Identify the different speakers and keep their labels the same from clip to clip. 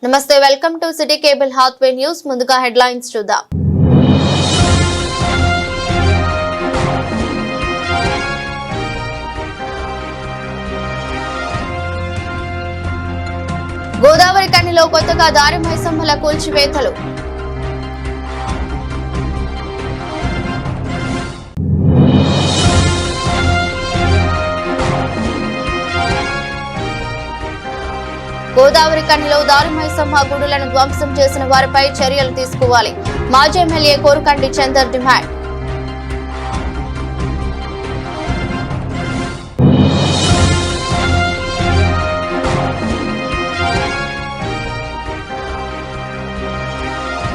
Speaker 1: నమస్తే, welcome to city cable Hathway news. ముందుగా headlines చూద్దాం. గోదావరి కనిలో కొత్తగా దారి మైసమ్మల కూల్చివేతలు. గోదావరి కనిలో దారి మైసమ్మ గుడులను ధ్వంసం చేసిన వారిపై చర్యలు తీసుకోవాలి. మాజీ ఎమ్మెల్యే కోరుకంటి చందర్ డిమాండ్.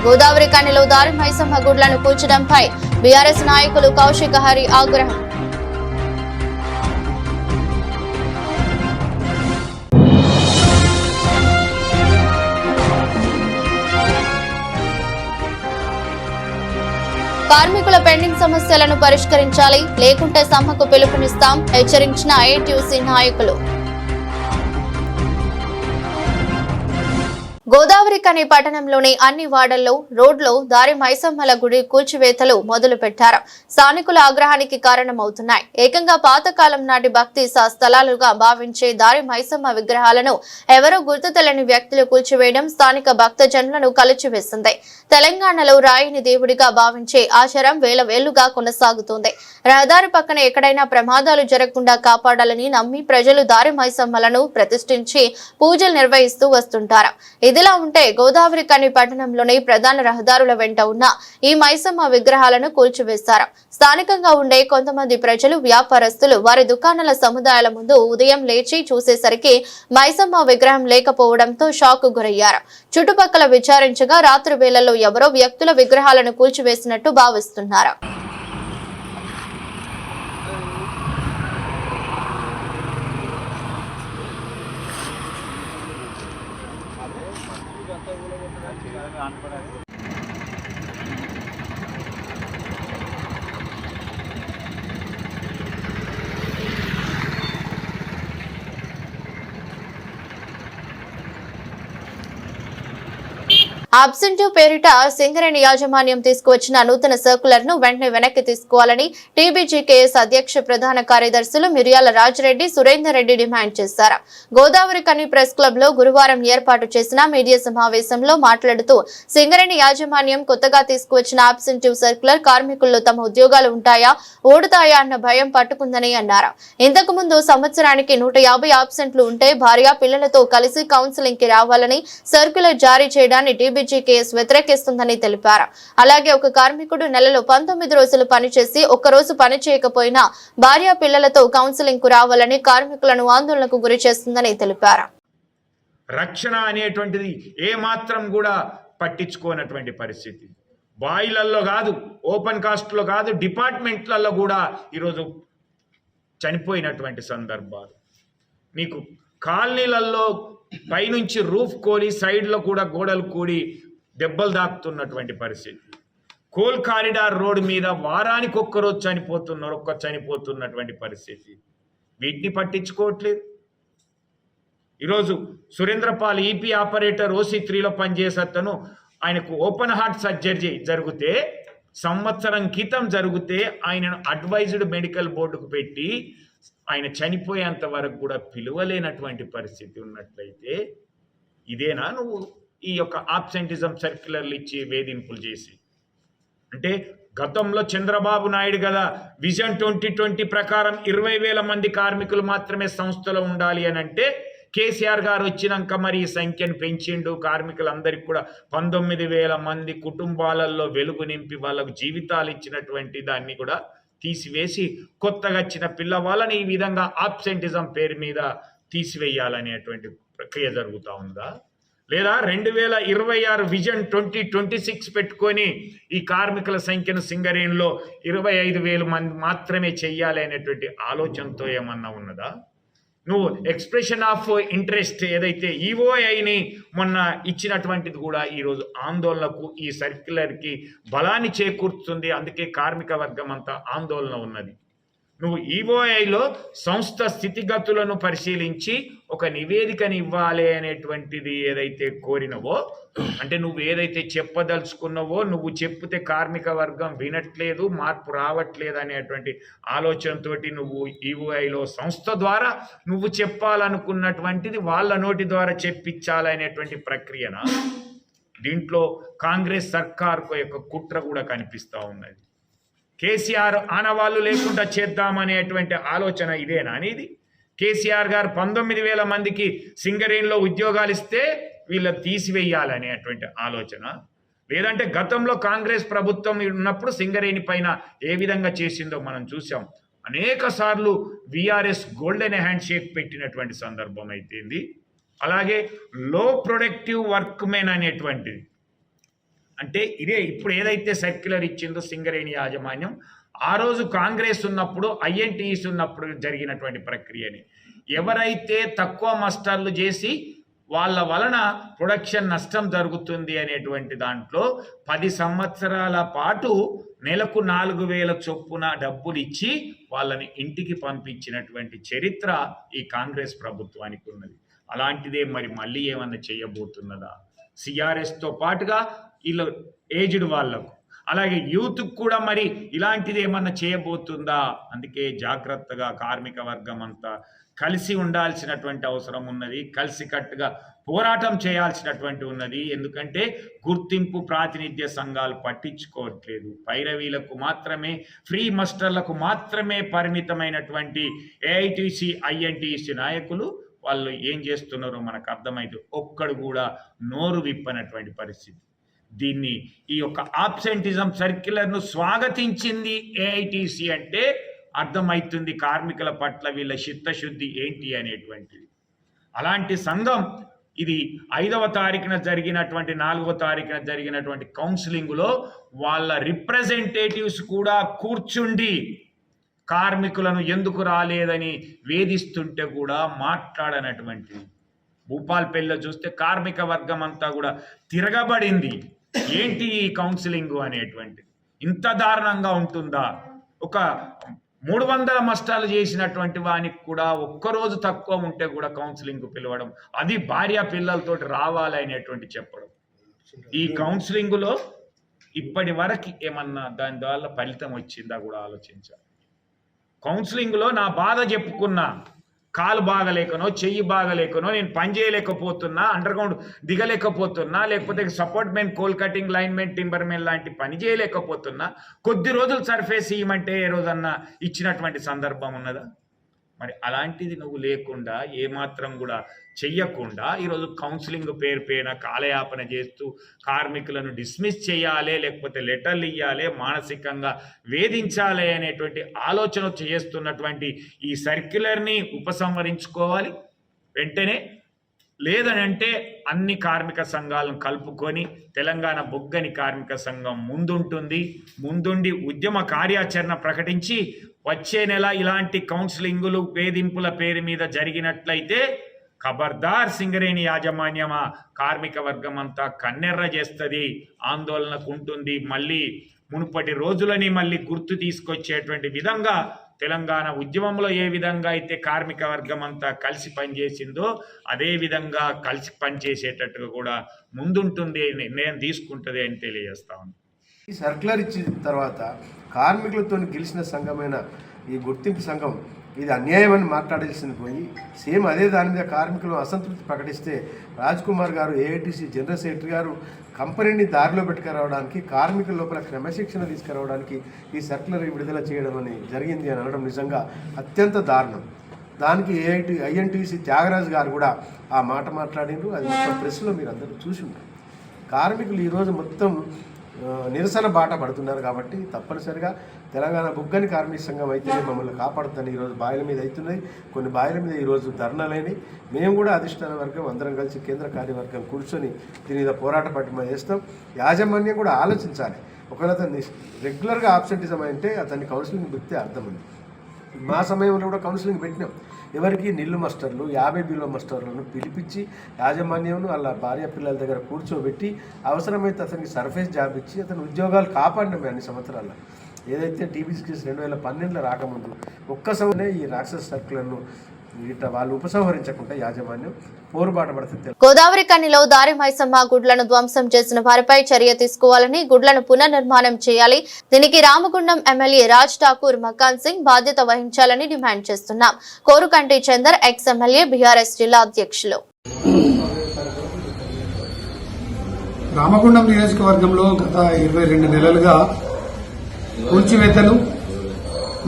Speaker 1: గోదావరి కనిలో దారి మైసమ్మ గుడులను కూల్చడంపై బీఆర్ఎస్ నాయకులు కౌశిక్ హరి ఆగ్రహం. కార్మికుల పెండింగ్ సమస్యలను పరిష్కరించాలి, లేకుంటే సమ్మెకు పిలుపునిస్తాం హెచ్చరించిన ఏఐటీయూసీ నాయకులు. గోదావరి కని పట్టణంలోని అన్ని వార్డుల్లో రోడ్లో దారి మైసమ్మల గుడి కూల్చివేతలు మొదలు పెట్టారు. స్థానికుల ఆగ్రహానికి కారణమవుతున్నాయి. ఏకంగా పాతకాలం నాటి భక్తి స్థలాలుగా భావించే దారి మైసమ్మ విగ్రహాలను ఎవరో గుర్తు తెలియని వ్యక్తులు కూల్చివేయడం స్థానిక భక్తజనులను కలిచివేసింది. తెలంగాణలో రాయిని దేవుడిగా భావించే ఆచారం వేలుగా కొనసాగుతోంది. రహదారి పక్కన ఎక్కడైనా ప్రమాదాలు జరగకుండా కాపాడాలని నమ్మి ప్రజలు దారి మైసమ్మలను ప్రతిష్ఠించి పూజలు నిర్వహిస్తూ వస్తుంటారు. ఇదిలా ఉంటే గోదావరి కని పట్టణంలోని ప్రధాన రహదారుల వెంట ఉన్న ఈ మైసమ్మ విగ్రహాలను కూల్చివేశారు. స్థానికంగా ఉండే కొంతమంది ప్రజలు, వ్యాపారస్తులు వారి దుకాణాల సముదాయాల ముందు ఉదయం లేచి చూసేసరికి మైసమ్మ విగ్రహం లేకపోవడంతో షాక్ గురయ్యారు. చుట్టుపక్కల విచారించగా రాత్రి వేళల్లో ఎవరో వ్యక్తుల విగ్రహాలను కూల్చివేసినట్టు భావిస్తున్నారు. అబ్సెంటివ్ పేరిట సింగరేణి యాజమాన్యం తీసుకువచ్చిన నూతన సర్కులర్ ను వెంటనే వెనక్కి తీసుకోవాలని టీబీజీకేఎస్ అధ్యక్ష ప్రధాన కార్యదర్శులు మిర్యాల రాజిరెడ్డి, సురేందర్ రెడ్డి డిమాండ్ చేశారు. గోదావరి కని ప్రెస్ క్లబ్ లో గురువారం ఏర్పాటు చేసిన మీడియా సమావేశంలో మాట్లాడుతూ సింగరేణి యాజమాన్యం కొత్తగా తీసుకువచ్చిన అబ్సెంటివ్ సర్కులర్ కార్మికుల్లో తమ ఉద్యోగాలు ఉంటాయా, ఓడుతాయా అన్న భయం పట్టుకుందని అన్నారు. ఇంతకు ముందు సంవత్సరానికి 150 అబ్సెంట్లు ఉంటే భార్య పిల్లలతో కలిసి కౌన్సిలింగ్ కి రావాలని సర్కులర్ జారీ చేయడాన్ని టీబీజీకేఎస్ వ్యతిరేకిస్తుందని తెలిపారు. అలాగే ఒక కార్మికుడు నెలలో 19 రోజులు పనిచేసి ఒక్కరోజు పని చేయకపోయినా భార్య పిల్లలతో కౌన్సిలింగ్ కు రావాలని కార్మికులను ఆందోళనకు గురి చేస్తుందని తెలిపారు.
Speaker 2: రక్షణ అనేటువంటిది ఏ మాత్రం కూడా పట్టించుకోనటువంటి పరిస్థితి. బాయిలల్లో కాదు, ఓపెన్ కాస్ట్లో కాదు, డిపార్ట్మెంట్లలో కూడా ఈరోజు చనిపోయినటువంటి సందర్భాలు. మీకు కాలనీలలో పైనుంచి రూఫ్ కోడి సైడ్లో కూడా గోడలు కూడి దెబ్బలు దాక్కుతున్నటువంటి పరిస్థితి. కోల్ కారిడార్ రోడ్డు మీద వారానికి ఒక్కరోజు చనిపోతున్నటువంటి పరిస్థితి. వీటిని పట్టించుకోవట్లేదు. ఈరోజు సురేంద్రపాల్ ఈపీ ఆపరేటర్ OC3లో పనిచేసేతను, ఆయనకు ఓపెన్ హార్ట్ సర్జరీ జరిగితే సంవత్సరం క్రితం జరిగితే ఆయనను అడ్వైజ్డ్ మెడికల్ బోర్డుకు పెట్టి ఆయన చనిపోయేంత వరకు కూడా పిలువలేనటువంటి పరిస్థితి ఉన్నట్లయితే ఇదేనా నువ్వు ఈ యొక్క ఆబ్సెంటిజం సర్క్యులర్లు ఇచ్చి వేధింపులు చేసి? అంటే గతంలో చంద్రబాబు నాయుడు కదా విజన్ 2020 ప్రకారం 20,000 మంది కార్మికులు మాత్రమే సంస్థలో ఉండాలి అని అంటే, కేసీఆర్ గారు వచ్చినాక మరి ఈ సంఖ్యను పెంచిండు. కార్మికులందరికీ కూడా 19,000 మంది కుటుంబాలలో వెలుగు నింపి వాళ్ళకు జీవితాలు ఇచ్చినటువంటి దాన్ని కూడా తీసివేసి కొత్తగా వచ్చిన పిల్లవాళ్ళని ఈ విధంగా ఆబ్సెంటిజం పేరు మీద తీసివేయాలనేటువంటి ప్రక్రియ జరుగుతూ ఉందా? లేదా 2026 విజన్ 2026 పెట్టుకొని ఈ కార్మికుల సంఖ్యను సింగరేణిలో 25,000 మంది మాత్రమే చెయ్యాలి అనేటువంటి ఆలోచనతో ఏమన్నా ఉన్నదా? నువ్వు ఎక్స్ప్రెషన్ ఆఫ్ ఇంట్రెస్ట్ ఏదైతే ఈఓఐని మొన్న ఇచ్చినటువంటిది కూడా ఈరోజు ఆందోళనకు, ఈ సర్క్యులర్కి బలాన్ని చేకూర్చుతుంది. అందుకే కార్మిక వర్గం అంతా ఆందోళన ఉన్నది. నువ్వు ఈఓఐలో సంస్థ స్థితిగతులను పరిశీలించి ఒక నివేదికని ఇవ్వాలి అనేటువంటిది ఏదైతే కోరినవో, అంటే నువ్వు ఏదైతే చెప్పదలుచుకున్నావో, నువ్వు చెప్తే కార్మిక వర్గం వినట్లేదు, మార్పు రావట్లేదు అనేటువంటి ఆలోచనతోటి నువ్వు ఈఓఐలో సంస్థ ద్వారా నువ్వు చెప్పాలనుకున్నటువంటిది వాళ్ళ నోటి ద్వారా చెప్పించాలనేటువంటి ప్రక్రియన దీంట్లో కాంగ్రెస్ సర్కార్కు యొక్క కుట్ర కూడా కనిపిస్తూ ఉన్నది. కేసీఆర్ ఆనవాళ్ళు లేకుండా చేద్దామనేటువంటి ఆలోచన ఇదేనా అనేది? కేసీఆర్ గారు 19,000 మందికి సింగరేణిలో ఉద్యోగాలు ఇస్తే వీళ్ళని తీసివేయాలనేటువంటి ఆలోచన, లేదంటే గతంలో కాంగ్రెస్ ప్రభుత్వం ఉన్నప్పుడు సింగరేణి పైన ఏ విధంగా చేసిందో మనం చూసాం. అనేక సార్లు విఆర్ఎస్ గోల్డెన్ హ్యాండ్ షేక్ పెట్టినటువంటి సందర్భం అయితేంది. అలాగే లో ప్రొడక్టివ్ వర్క్ మెన్ అనేటువంటిది, అంటే ఇదే ఇప్పుడు ఏదైతే సర్క్యులర్ ఇచ్చిందో సింగరేణి యాజమాన్యం, ఆ రోజు కాంగ్రెస్ ఉన్నప్పుడు ఐఎన్టీఈస్ ఉన్నప్పుడు జరిగినటువంటి ప్రక్రియని, ఎవరైతే తక్కువ మాస్టర్లు చేసి వాళ్ళ వలన ప్రొడక్షన్ నష్టం జరుగుతుంది అనేటువంటి దాంట్లో 10 సంవత్సరాల పాటు నెలకు 4,000 చొప్పున డబ్బులు ఇచ్చి వాళ్ళని ఇంటికి పంపించినటువంటి చరిత్ర ఈ కాంగ్రెస్ ప్రభుత్వానికి ఉన్నది. అలాంటిదే మరి మళ్ళీ ఏమన్నా చేయబోతున్నదా? సిఆర్ఎస్తో పాటుగా వీళ్ళు ఏజ్డ్ వాళ్ళకు, అలాగే యూత్కు కూడా మరి ఇలాంటిది ఏమన్నా చేయబోతుందా? అందుకే జాగ్రత్తగా కార్మిక వర్గం అంతా కలిసి ఉండాల్సినటువంటి అవసరం ఉన్నది, కలిసికట్టుగా పోరాటం చేయాల్సినటువంటి ఉన్నది. ఎందుకంటే గుర్తింపు ప్రాతినిధ్య సంఘాలు పట్టించుకోవట్లేదు, పైరవీలకు మాత్రమే, ఫ్రీ మస్టర్లకు మాత్రమే పరిమితమైనటువంటి ఏఐటీసీ ఐఎన్టీసీ నాయకులు వాళ్ళు ఏం చేస్తున్నారో మనకు అర్థమైతే ఒక్కడు కూడా నోరు విప్పనటువంటి పరిస్థితి. దీన్ని ఈ యొక్క ఆబ్సెంటిజం సర్క్యులర్ను స్వాగతించింది ఏఐటీసీ అంటే అర్థమవుతుంది కార్మికుల పట్ల వీళ్ళ చిత్తశుద్ధి ఏంటి అనేటువంటిది. అలాంటి సంఘం ఇది 5వ తారీఖున జరిగినటువంటి 4వ తారీఖున జరిగినటువంటి కౌన్సిలింగ్లో వాళ్ళ రిప్రజెంటేటివ్స్ కూడా కూర్చుండి కార్మికులను ఎందుకు రాలేదని వేధిస్తుంటే కూడా మాట్లాడనటువంటిది. భూపాల్పల్లిలో చూస్తే కార్మిక వర్గం అంతా కూడా తిరగబడింది. ఏంటి ఈ కౌన్సిలింగ్ అనేటువంటిది? ఇంత దారుణంగా ఉంటుందా? ఒక 300 మస్టాలు చేసినటువంటి వానికి కూడా ఒక్కరోజు తక్కువ ఉంటే కూడా కౌన్సిలింగ్ పిలవడం, అది భార్య పిల్లలతో రావాలి అనేటువంటి చెప్పడం. ఈ కౌన్సిలింగ్లో ఇప్పటి వరకు ఏమన్నా దాని ద్వారా ఫలితం వచ్చిందా కూడా ఆలోచించాలి. కౌన్సిలింగ్లో నా బాధ చెప్పుకున్నా, కాలు బాగలేకనో చెయ్యి బాగలేకనో నేను పని చేయలేకపోతున్నా, అండర్ గ్రౌండ్ దిగలేకపోతున్నా, లేకపోతే support men, coal cutting line men, timber men లాంటి పని చేయలేకపోతున్నా, కొద్ది రోజులు సర్ఫేస్ ఇవ్వమంటే ఏ రోజన్నా ఇచ్చినటువంటి సందర్భం ఉన్నదా? మరి అలాంటిది నువ్వు లేకుండా ఏమాత్రం కూడా చెయ్యకుండా ఈరోజు కౌన్సిలింగ్ పేరు పైన కాలయాపన చేస్తూ కార్మికులను డిస్మిస్ చేయాలి, లేకపోతే లెటర్లు ఇవ్వాలి, మానసికంగా వేధించాలి అనేటువంటి ఆలోచన చేస్తున్నటువంటి ఈ సర్క్యులర్ని ఉపసంహరించుకోవాలి వెంటనే. లేదనంటే అన్ని కార్మిక సంఘాలను కలుపుకొని తెలంగాణ బొగ్గని కార్మిక సంఘం ముందుండి ఉద్యమ కార్యాచరణ ప్రకటించి వచ్చే నెల ఇలాంటి కౌన్సిలింగులు వేధింపుల పేరు మీద జరిగినట్లయితే ఖబర్దార్ సింగరేణి యాజమాన్యమా కార్మిక వర్గం అంతా కన్నెర్ర చేస్తుంది, ఆందోళనకు ఉంటుంది. మళ్ళీ మునుపటి రోజులని మళ్ళీ గుర్తు తీసుకొచ్చేటువంటి విధంగా తెలంగాణ ఉద్యమంలో ఏ విధంగా అయితే కార్మిక వర్గం అంతా కలిసి పనిచేసిందో అదే విధంగా కలిసి పనిచేసేటట్టుగా కూడా ముందుంటుంది, నిర్ణయం తీసుకుంటుంది అని తెలియజేస్తా ఉంది.
Speaker 3: ఈ సర్క్యులర్ ఇచ్చిన తర్వాత కార్మికులతో గెలిచిన సంఘమైన ఈ గుర్తింపు సంఘం ఇది అన్యాయమని మాట్లాడాల్సింది పోయి సేమ్ అదే దాని మీద కార్మికులు అసంతృప్తి ప్రకటిస్తే రాజ్ కుమార్ గారు, ఏఐటీసీ జనరల్ సెక్రటరీ గారు కంపెనీని దారిలో పెట్టుకురావడానికి, కార్మికుల లోపల క్రమశిక్షణ తీసుకురావడానికి ఈ సర్క్యులర్ విడుదల చేయడం అని జరిగింది అని అనడం నిజంగా అత్యంత దారుణం. దానికి ఐఎన్టీసీ త్యాగరాజు గారు కూడా ఆ మాట మాట్లాడిండ్రు. అది మొత్తం ప్రెస్లో మీరు అందరూ చూసి ఉంటారు. కార్మికులు ఈరోజు మొత్తం నిరసన బాట పడుతున్నారు కాబట్టి తప్పనిసరిగా తెలంగాణ బొగ్గని కార్మిక సంఘం అయితేనే మమ్మల్ని కాపాడుతుంది. ఈరోజు బాయిల మీద అవుతున్నాయి, కొన్ని బాయిల మీద ఈరోజు ధర్నాలైనవి. మేము కూడా అధిష్టాన వర్గం అందరం కలిసి కేంద్ర కార్యవర్గం కూర్చొని దీని మీద పోరాట పట్టిమ చేస్తాం. యాజమాన్యం కూడా ఆలోచించాలి. ఒకవేళ అతన్ని రెగ్యులర్గా ఆబ్సెంటిజం అంటే అతన్ని కౌన్సిలింగ్ పెడితే అర్థం ఉంది. మా సమయంలో కూడా కౌన్సిలింగ్ పెట్టినాం. ఎవరికి నిల్లు మాస్టర్లు 50 బిలో మాస్టర్లను పిలిపించి యాజమాన్యంను వాళ్ళ భార్య పిల్లల దగ్గర కూర్చోబెట్టి అవసరమైతే అతనికి సర్ఫేస్ జాబ్ ఇచ్చి అతని ఉద్యోగాలు కాపాడినాం అన్ని సంవత్సరాల్లో. ఏదైతే టీబీ కేసు 2012లో రాకముందు ఒక్క సంవత్సరమే ఈ రాక్షస సర్కులను ఇట్లా వాళ్ళు ఉపసంహరించకుండా యాజమాన్యం పోరుబాట పడుతుంది.
Speaker 1: గోదావరి కనిలో దారి మైసమ్మ గుడ్లను ధ్వంసం చేసిన వారిపై చర్య తీసుకోవాలని, గుడ్లను పునర్నిర్మాణం చేయాలి. దీనికి రామగుండం ఎమ్మెల్యే రాజ్ ఠాకూర్ మకాన్ సింగ్ బాధ్యత వహించాలని డిమాండ్ చేస్తున్నాం. Korukanti Chander ex MLA BRS జిల్లా అధ్యక్షులు.
Speaker 4: రామగుండం నియోజకవర్గంలో గత 22 నెలలుగా కూల్చివేతలు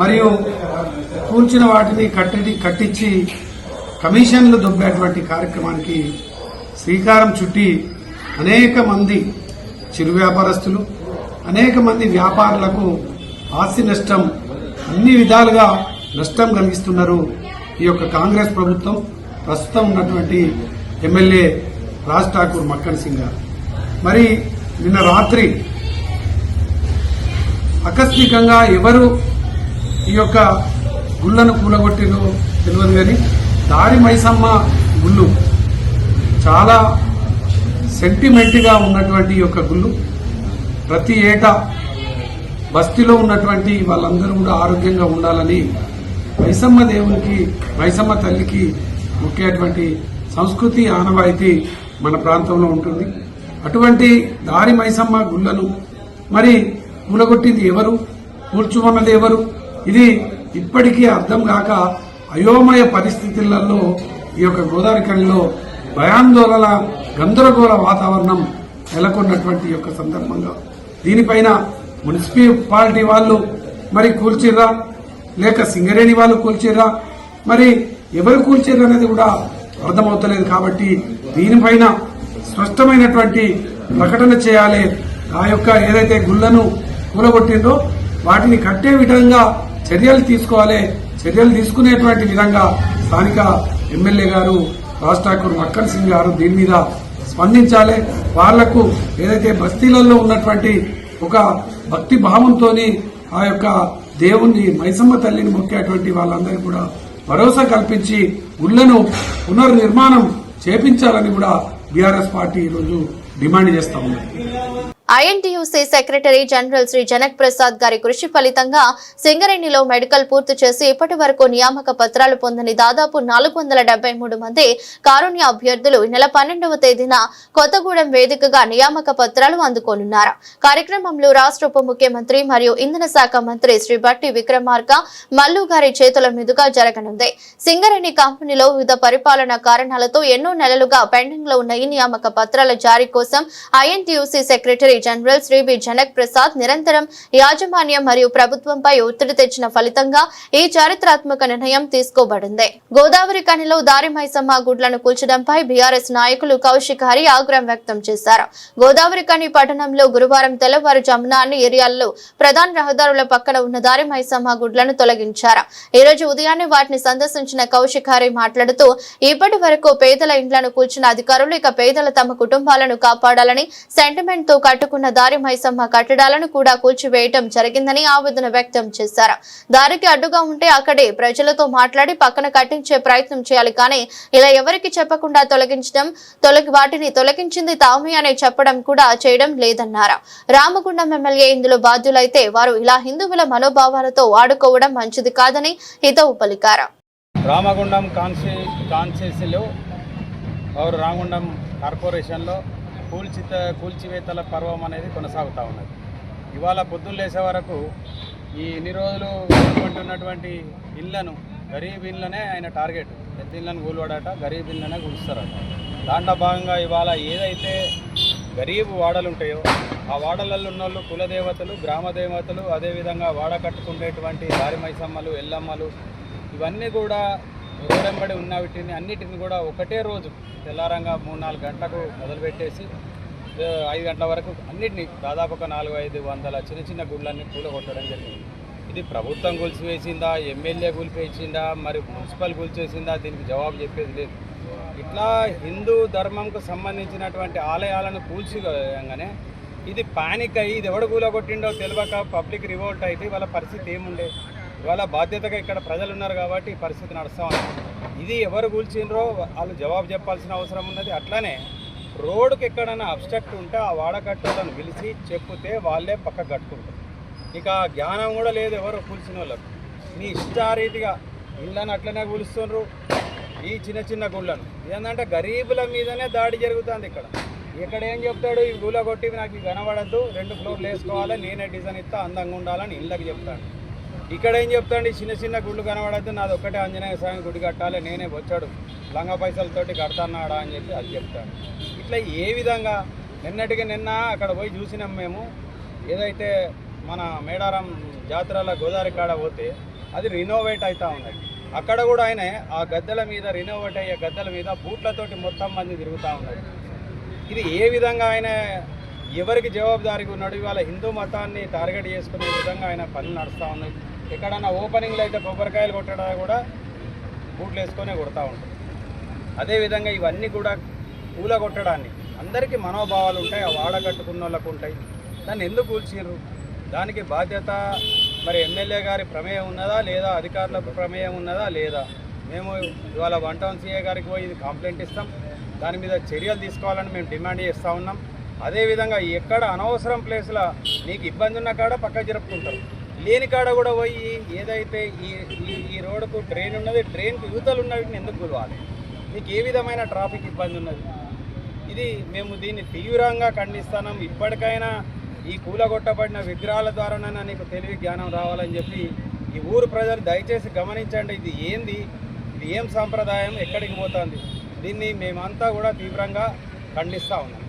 Speaker 4: మరియు కూల్చిన వాటిని కట్టించి కమిషన్లు దొబ్బేటువంటి కార్యక్రమానికి శ్రీకారం చుట్టి అనేక మంది చిరు వ్యాపారస్తులు, అనేక మంది వ్యాపారులకు ఆస్తి నష్టం, అన్ని విధాలుగా నష్టం కలిగిస్తున్నారు ఈ యొక్క కాంగ్రెస్ ప్రభుత్వం. ప్రస్తుతం ఉన్నటువంటి ఎమ్మెల్యే రాజ్ ఠాకూర్ మక్కన్ సింగ్ గారు మరి నిన్న రాత్రి ఆకస్మికంగా ఎవరు ఈ యొక్క గుళ్లను కూలగొట్టినో తెలియదు కానీ దారి మైసమ్మ గుళ్ళు చాలా సెంటిమెంట్గా ఉన్నటువంటి ఈ యొక్క గుళ్ళు ప్రతి ఏటా బస్తీలో ఉన్నటువంటి వాళ్ళందరూ కూడా ఆరోగ్యంగా ఉండాలని మైసమ్మ దేవునికి, మైసమ్మ తల్లికి ముఖ్యటువంటి సంస్కృతి ఆనవాయితీ మన ప్రాంతంలో ఉంటుంది. అటువంటి దారి మైసమ్మ గుళ్లను మరి కూలగొట్టింది ఎవరు, కూల్చుమన్నది ఎవరు, ఇది ఇప్పటికీ అర్థం కాక అయోమయ పరిస్థితులలో ఈ యొక్క గోదావరి కనిలో భయాందోళన, గందరగోళ వాతావరణం నెలకొన్నటువంటి యొక్క సందర్భంగా దీనిపైన మున్సిపాలిటీ వాళ్ళు మరి కూల్చిర్రా లేక సింగరేణి వాళ్ళు కూల్చిర్రా, మరి ఎవరు కూల్చిర్రా అనేది కూడా అర్థమవుతలేదు. కాబట్టి దీనిపైన స్పష్టమైనటువంటి ప్రకటన చేయాలి. ఆ యొక్క ఏదైతే గుళ్లను కూలగొట్టిందో వాటిని కట్టే విధంగా చర్యలు తీసుకోవాలి. చర్యలు తీసుకునేటువంటి విధంగా స్థానిక ఎమ్మెల్యే గారు రాజ్ ఠాకూర్ మక్కన్ సింగ్ గారు దీని మీద స్పందించాలి. వాళ్లకు ఏదైతే బస్తీలలో ఉన్నటువంటి ఒక భక్తి భావంతో ఆ యొక్క దేవుణ్ణి, మైసమ్మ తల్లిని మొక్కేటువంటి వాళ్ళందరికీ కూడా భరోసా కల్పించి గుళ్లను పునర్నిర్మాణం చేపించాలని కూడా బీఆర్ఎస్ పార్టీ ఈరోజు డిమాండ్ చేస్తా ఉంది.
Speaker 1: INTUC secretary general Shri Janak Prasad గారి కృషి ఫలితంగా సింగరేణిలో మెడికల్ పూర్తి చేసి ఇప్పటి వరకు నియామక పత్రాలు పొందని దాదాపు 473 మంది కారుణ్య అభ్యర్థులు ఈ నెల 12వ తేదీన కొత్తగూడెం వేదికగా నియామక పత్రాలు అందుకోనున్నారు. కార్యక్రమంలో రాష్ట్ర ఉప ముఖ్యమంత్రి మరియు ఇంధన శాఖ మంత్రి శ్రీ బట్టి విక్రమార్క మల్లు గారి చేతుల మీదుగా జరగనుంది. సింగరేణి కంపెనీలో వివిధ పరిపాలనా కారణాలతో ఎన్నో నెలలుగా పెండింగ్ లో ఉన్న ఈ నియామక పత్రాల జారీ కోసం INTUC secretary general Shri B Janak Prasad నిరంతరం యాజమాన్యం మరియు ప్రభుత్వంపై ఒత్తిడి తెచ్చిన ఫలితంగా ఈ చారిత్రాత్మక నిర్ణయం తీసుకోబడింది. గోదావరి కనిలో దారి మైసమ్మ గుడ్లను కూల్చడంపై బీఆర్ఎస్ నాయకులు కౌశిక్ హరి ఆగ్రహం వ్యక్తం చేశారు. గోదావరి కని పట్టణంలో గురువారం తెల్లవారుజామున అన్ని ఏరియాల్లో ప్రధాన రహదారుల పక్కన ఉన్న దారి మైసమ్మ గుడ్లను తొలగించారు. ఈ రోజు ఉదయాన్నే వాటిని సందర్శించిన కౌశిక్ హరి మాట్లాడుతూ ఇప్పటి వరకు పేదల ఇండ్లను కూల్చిన అధికారులు ఇక పేదల తమ కుటుంబాలను కాపాడాలని సెంటిమెంట్ తో కట్టుకున్న దారి మైసమ్మ కట్టడాలను కూడా కూల్చివేయటం జరిగిందని ఆవేదన వ్యక్తం చేశారు. దారికి అడ్డుగా ఉంటే అక్కడే ప్రజలతో మాట్లాడి పక్కన కట్టించే ప్రయత్నం చేయాలి, కానీ ఇలా ఎవరికి చెప్పకుండా వాటిని తొలగించింది తామే అని చెప్పడం కూడా చేయడం లేదన్నారు. రామగుండం ఎమ్మెల్యే ఇందులో బాధ్యులైతే వారు ఇలా హిందువుల మనోభావాలతో వాడుకోవడం మంచిది కాదని హితవు పలికారు.
Speaker 5: రామగుండం కాన్స్టిట్యూన్సీలో రామగుండం కార్పొరేషన్లో కూల్చివేతల పర్వం అనేది కొనసాగుతూ ఉన్నది. ఇవాళ పొద్దున్న లేసే వరకు ఈ ఇన్ని రోజులు ఉన్నటువంటి ఇళ్లను, గరీబ్ ఇళ్లనే ఆయన టార్గెట్. పెద్ద ఇళ్లను కూలవాడట, గరీబ్ ఇళ్లనే కూలుస్తారట. దాంట్లో భాగంగా ఇవాళ ఏదైతే గరీబ్ వాడలు ఉంటాయో ఆ వాడలలో ఉన్న వాళ్ళు కులదేవతలు, గ్రామ దేవతలు, అదేవిధంగా వాడ కట్టుకునేటువంటి దారి మైసమ్మలు, ఎల్లమ్మలు ఇవన్నీ కూడా రోడెంబడి ఉన్న వీటిని అన్నిటిని కూడా ఒకటే రోజు తెల్లారంగా 3-4 గంటలకు మొదలుపెట్టేసి 5 గంటల వరకు అన్నిటినీ దాదాపు ఒక 400-500 చిన్న చిన్న గుళ్ళన్నీ కూలగొట్టడం జరిగింది. ఇది ప్రభుత్వం కూల్చివేసిందా, ఎమ్మెల్యే కూల్చివేసిందా, మరి మున్సిపల్ కూల్చేసిందా, దీనికి జవాబు చెప్పేది లేదు. ఇట్లా హిందూ ధర్మంకు సంబంధించినటువంటి ఆలయాలను కూల్చిగానే ఇది పానిక్ అయ్యి ఇది ఎవడు కూలగొట్టిండో తెలియక పబ్లిక్ రివోల్ట్ అయితే వాళ్ళ పరిస్థితి ఏముండే. ఇవాళ బాధ్యతగా ఇక్కడ ప్రజలు ఉన్నారు కాబట్టి ఈ పరిస్థితి నడుస్తాం. ఇది ఎవరు కూల్చిండ్రో వాళ్ళు జవాబు చెప్పాల్సిన అవసరం ఉన్నది. అట్లానే రోడ్డుకి ఎక్కడైనా అబ్స్ట్రక్ట్ ఉంటే ఆ వాడకట్టులను పిలిచి చెప్తే వాళ్ళే పక్క కట్టుకుంటారు. ఇక జ్ఞానం కూడా లేదు ఎవరు కూల్చిన వాళ్ళకు. మీ ఇష్టారీతిగా ఇళ్ళని అట్లనే కూలుస్తున్నారు. ఈ చిన్న చిన్న గుళ్ళను ఏంటంటే గరీబుల మీదనే దాడి జరుగుతుంది. ఇక్కడ ఏం చెప్తాడు, ఈ గుళ్ళ కొట్టి నాకు కనబడద్దు, 2 ఫ్లోర్లు వేసుకోవాలి, నేనే డిజైన్ ఇస్తా, అందంగా ఉండాలని ఇళ్ళకి చెప్తాడు. ఇక్కడ ఏం చెప్తాడు, చిన్న చిన్న గుళ్ళు కనబడద్దు, నాది ఒక్కటే ఆంజనేయ స్వామి గుడి కట్టాలి, నేనే వచ్చాడు లంగ పైసలతోటి కడతాన్నాడా అని చెప్పి అది చెప్తాడు. ఇట్లా ఏ విధంగా నిన్న అక్కడ పోయి చూసినాం మేము. ఏదైతే మన మేడారం జాతరల గోదావరి కాడ పోతే అది రినోవేట్ అవుతూ ఉన్నది. అక్కడ కూడా ఆయన ఆ గద్దెల మీద రినోవేట్ అయ్యే గద్దెల మీద బూట్లతోటి మొత్తం మంది తిరుగుతూ ఉన్నారు. ఇది ఏ విధంగా ఆయన ఎవరికి జవాబుదారీగా ఉన్నాడు? ఇవాళ హిందూ మతాన్ని టార్గెట్ చేసుకునే విధంగా ఆయన పనులు నడుస్తూ ఉన్నాయి. ఎక్కడన్నా ఓపెనింగ్లో అయితే కొబ్బరికాయలు కొట్టడా కూడా బూట్లు వేసుకొనే కొడతా ఉంటారు. అదేవిధంగా ఇవన్నీ కూడా కూలగొట్టడాన్ని అందరికీ మనోభావాలు ఉంటాయి, ఆ వాడగట్టుకున్న వాళ్ళకు ఉంటాయి. దాన్ని ఎందుకు కూల్చిర్రు? దానికి బాధ్యత మరి ఎమ్మెల్యే గారి ప్రమేయం ఉన్నదా లేదా, అధికారులకు ప్రమేయం ఉన్నదా లేదా? మేము ఇవాళ 1 టౌన్ సీఏ గారికి పోయి ఇది కంప్లైంట్ ఇస్తాం, దాని మీద చర్యలు తీసుకోవాలని మేము డిమాండ్ చేస్తూ ఉన్నాం. అదేవిధంగా ఎక్కడ అనవసరం ప్లేస్లో నీకు ఇబ్బంది ఉన్న కాడ పక్క జరుపుకుంటారు, లేని కాడ కూడా పోయి ఏదైతే ఈ రోడ్డుకు డ్రైన్ ఉన్నది, డ్రైన్కి యూతలు ఉన్నవి ఎందుకు గులవాలి? మీకు ఏ విధమైన ట్రాఫిక్ ఇబ్బంది ఉన్నది? ఇది మేము దీన్ని తీవ్రంగా ఖండిస్తున్నాం. ఇప్పటికైనా ఈ కూలగొట్టబడిన విగ్రహాల ద్వారానైనా నీకు తెలివి జ్ఞానం రావాలని చెప్పి ఈ ఊరు ప్రజలు దయచేసి గమనించండి. ఇది ఏంది, ఇది ఏం సాంప్రదాయం, ఎక్కడికి పోతుంది? దీన్ని మేమంతా కూడా తీవ్రంగా ఖండిస్తూ ఉన్నాం.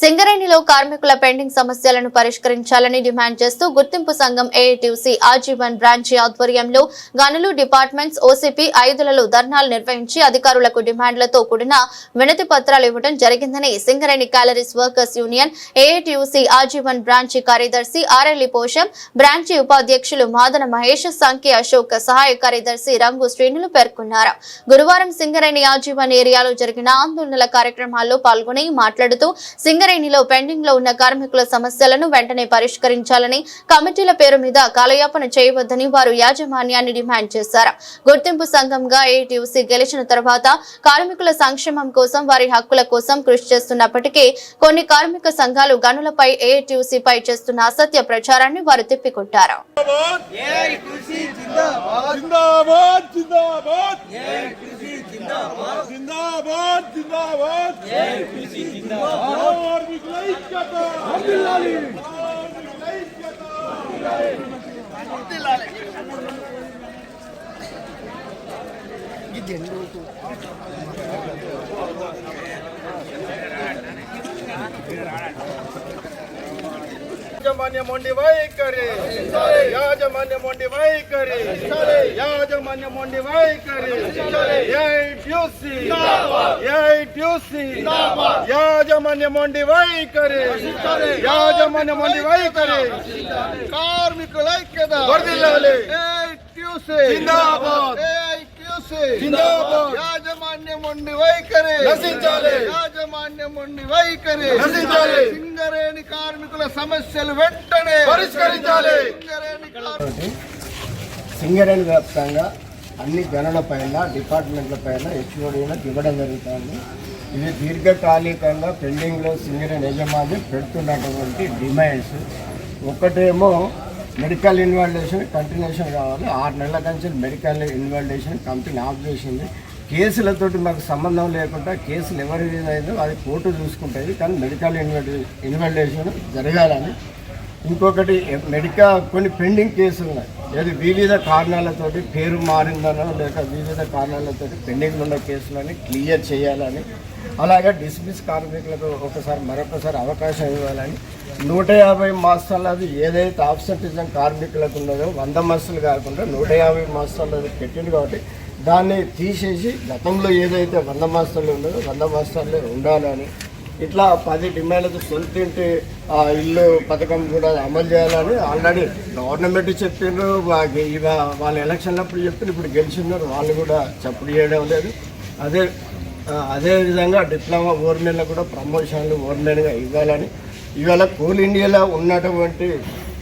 Speaker 1: సింగరేణిలో కార్మికుల పెండింగ్ సమస్యలను పరిష్కరించాలని డిమాండ్ చేస్తూ గుర్తింపు సంఘం ఏఐటీయూసీ ఆజీవన్ బ్రాంచి ఆధ్వర్యంలో గనులు డిపార్ట్మెంట్స్ ఓసీపీ 5లలో ధర్నాలు నిర్వహించి అధికారులకు డిమాండ్లతో కూడిన వినతి పత్రాలు ఇవ్వడం జరిగిందని Singareni collieries workers union AITUC ఆజీవన్ బ్రాంచి కార్యదర్శి ఆర్ఎల్ఈ పోషం, బ్రాంచి ఉపాధ్యక్షులు మాదన మహేష్, సంఖ్య అశోక్, సహాయ కార్యదర్శి రంగు శ్రేణులు పేర్కొన్నారు. గురువారం సింగరేణి ఆజీవన్ ఏరియాలో జరిగిన ఆందోళనల కార్యక్రమాల్లో పాల్గొని మాట్లాడుతూ సింగరేణిలో పెండింగ్ లో ఉన్న కార్మికుల సమస్యలను వెంటనే పరిష్కరించాలని, కమిటీల పేరు మీద కాలయాపన చేయవద్దని వారు యాజమాన్యాన్ని డిమాండ్ చేశారు. గుర్తింపు సంఘంగా ఏఐటీయూసీ గెలిచిన తర్వాత కార్మికుల సంక్షేమం కోసం, వారి హక్కుల కోసం కృషి చేస్తున్నప్పటికీ కొన్ని కార్మిక సంఘాలు గనులపై ఏఐటీయూసీపై చేస్తున్న అసత్య ప్రచారాన్ని వారు తిప్పికొట్టారు.
Speaker 6: याजमान्य मोंडी वैखरी, याजमान्य मोंडी वैखरी, याजमान्य मोंडी वैखरी, एआईटीयूसी, याजमान्य मोंडी वैखरी, याजमान्य मोंडी वैखरी, कार्मिकुल ऐक्यत वर्धिल्लाली, एआईटीयूसी जिंदाबाद, एआईटीयूसी जिंदाबाद, याजमान्य मोंडी वैखरी नశించాలి, యాజమాన్య మొండి వైఖరి నశించాలి, సింగరేణి కార్మికుల సమస్యలు వెంటనే పరిష్కరించాలి.
Speaker 3: సింగరేణి వ్యాప్తంగా అన్ని గణనపైన డిపార్ట్మెంట్లపైన హెచ్ఓడీలకు ఇవ్వడం జరుగుతుంది. ఇది దీర్ఘకాలికంగా పెండింగ్లో సింగరేణి యజమాని పెడుతున్నటువంటి డిమాండ్స్. ఒకటేమో మెడికల్ ఇన్వాలిడేషన్ కంటిన్యూషన్ కావాలి. 6 నెలల నుంచి మెడికల్ ఇన్వాలిడేషన్ కంపెనీ ఆఫ్ చేసింది. కేసులతోటి మాకు సంబంధం లేకుండా కేసులు ఎవరి మీద అయిందో అది కోర్టు చూసుకుంటుంది, కానీ మెడికల్ ఇన్వాలిడేషన్ జరగాలని. ఇంకొకటి కొన్ని పెండింగ్ కేసులు ఉన్నాయి, ఏది వివిధ కారణాలతోటి పేరు మారిందనో లేక వివిధ కారణాలతోటి పెండింగ్ ఉన్న కేసులని క్లియర్ చేయాలని, అలాగే డిస్మిస్ కార్మికులకు మరొకసారి అవకాశం ఇవ్వాలని. 150 మాసాలది ఏదైతే ఆబ్సెంటిజం కార్మికులకు ఉన్నదో 100 మాసాలు కాకుండా 150 మాసాలు పెట్టింది. కాబట్టి దాన్ని తీసేసి గతంలో ఏదైతే 100 మాసాలు ఉన్నదో 100 మాసాలే ఉండాలని, ఇట్లా 10 డిమాండ్లతో సొంతింటి ఇల్లు పథకం కూడా అమలు చేయాలని ఆల్రెడీ గవర్నమెంట్ చెప్పిండ్రు. వాళ్ళ ఎలక్షన్లప్పుడు చెప్పిన ఇప్పుడు గెలిచినారు, వాళ్ళు కూడా చప్పుడు చేయడం లేదు. అదేవిధంగా డిప్లొమా ఓర్మెన్లకు కూడా ప్రమోషన్లు ఓర్మెన్గా ఇవ్వాలని. ఇవాళ కోల్ ఇండియాలో ఉన్నటువంటి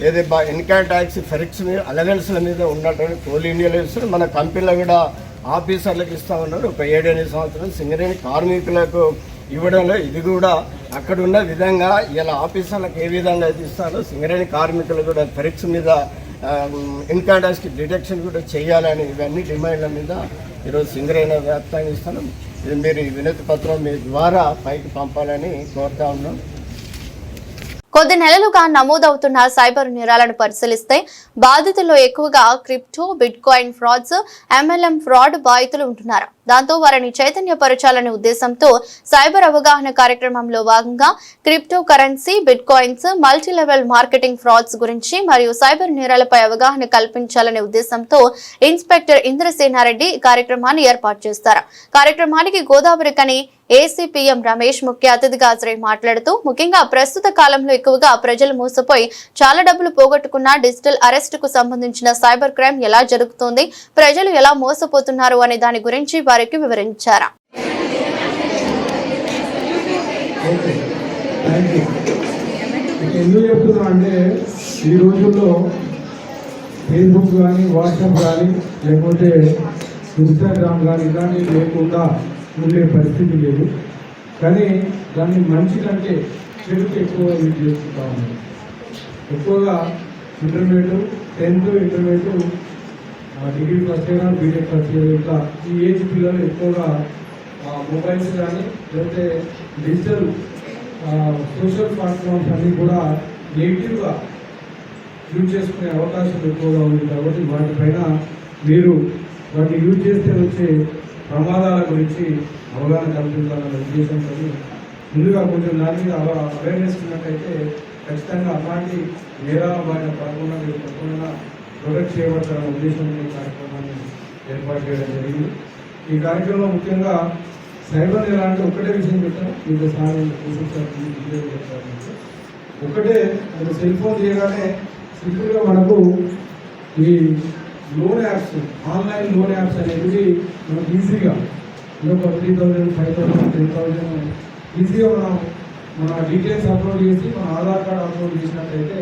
Speaker 3: ఏది ఇన్కమ్ ట్యాక్స్ ఫెరిక్స్ మీద అలవెన్స్ల మీద ఉన్నటువంటి కోల్ ఇండియాలో ఇస్తారు, మన కంపెనీలో కూడా ఆఫీసర్లకు ఇస్తూ ఉన్నారు. ఒక 7-8 సంవత్సరాలు సింగరేణి కార్మికులకు ఇవ్వడంలో ఇది కూడా
Speaker 6: అక్కడ ఉన్న విధంగా ఇలా ఆఫీసర్లకు ఏ విధంగా అయితే ఇస్తారో సింగరేణి కార్మికులు కూడా థ్రెట్స్ మీద ఇన్కాండస్టీ డిటెక్షన్ కూడా చేయాలని ఇవన్నీ డిమాండ్ల మీద ఈరోజు సింగరేణి వ్యాప్తంగా ఇస్తున్నాం. ఇది మీరు ఈ వినతి పత్రం మీ ద్వారా పైకి పంపాలని కోరుతా ఉన్నాం.
Speaker 1: కొద్ది నెలలుగా నమోదవుతున్న సైబర్ నేరాలను పరిశీలిస్తే బాధితుల్లో ఎక్కువగా crypto, bitcoin frauds, MLM fraud బాధితులు ఉంటున్నారు. దాంతో వారిని చైతన్యపరచాలనే ఉద్దేశంతో సైబర్ అవగాహన కార్యక్రమంలో భాగంగా crypto currency, bitcoins, multilevel marketing frauds గురించి మరియు సైబర్ నేరాలపై అవగాహన కల్పించాలనే ఉద్దేశంతో ఇన్స్పెక్టర్ ఇంద్రసేనారెడ్డి కార్యక్రమాన్ని ఏర్పాటు చేస్తారు. కార్యక్రమానికి గోదావరి కని ACPM రమేష్ ముఖ్య అతిథిగా హాజరై మాట్లాడుతూ ముఖ్యంగా ప్రస్తుత కాలంలో ఎక్కువగా ప్రజలు మోసపోయి చాలా డబ్బులు పోగొట్టుకున్న డిజిటల్ అరెస్ట్ కు సంబంధించిన సైబర్ క్రైమ్ ఎలా జరుగుతోంది, ప్రజలు ఎలా మోసపోతున్నారు అనే దాని గురించి వారికి వివరించారు.
Speaker 7: ఎందుకు చెప్తున్నా అంటే ఈ రోజుల్లో ఫేస్బుక్ కానీ, వాట్సాప్ కానీ, లేకపోతే ఇన్స్టాగ్రామ్ కానీ ఇలాంటివి లేకుండా ఉండే పరిస్థితి లేదు. కానీ దాన్ని మంచి కంటే చెడుకు ఎక్కువ యూజ్ చేసుకుంటా ఉన్నారు. ఎక్కువగా intermediate, 10th intermediate, degree first year, BTech first year ఇట్లా ఈ ఏజ్ పిల్లలు ఎక్కువగా మొబైల్స్ కానీ లేకపోతే డిజిటల్ సోషల్ ప్లాట్ఫామ్స్ అన్నీ కూడా నెగిటివ్గా యూజ్ చేసుకునే అవకాశం ఎక్కువగా ఉంది. కాబట్టి వాటిపైన మీరు వాటిని యూజ్ చేస్తే వచ్చే ప్రమాదాల గురించి అవగాహన కల్పించాలనే ఉద్దేశంతో ముందుగా కొంచెం దాని మీద అవేర్నెస్ ఉన్నట్టయితే ఖచ్చితంగా అలాంటి నేరాల బారిన పడకుండా మీరు తప్పకుండా ప్రొటెక్ట్ చేయబడతారనే ఉద్దేశంతో ఈ కార్యక్రమాన్ని ఏర్పాటు చేయడం జరిగింది. ఈ కార్యక్రమంలో ముఖ్యంగా సైబర్ నేరాలు అంటే ఒకటే విషయం చెప్తాను, మీకు సార్ చెప్తారు. ఒకటే మీరు సెల్ ఫోన్ చేయగానే సింపుల్గా మనకు ఈ loan apps, online loan apps అనేవి మనకు ఈజీగా ఒక 3,000, 5,000, 10,000 ఈజీగా మన డీటెయిల్స్ అప్లోడ్ చేసి మన ఆధార్ కార్డ్ అప్లోడ్ చేసినట్టయితే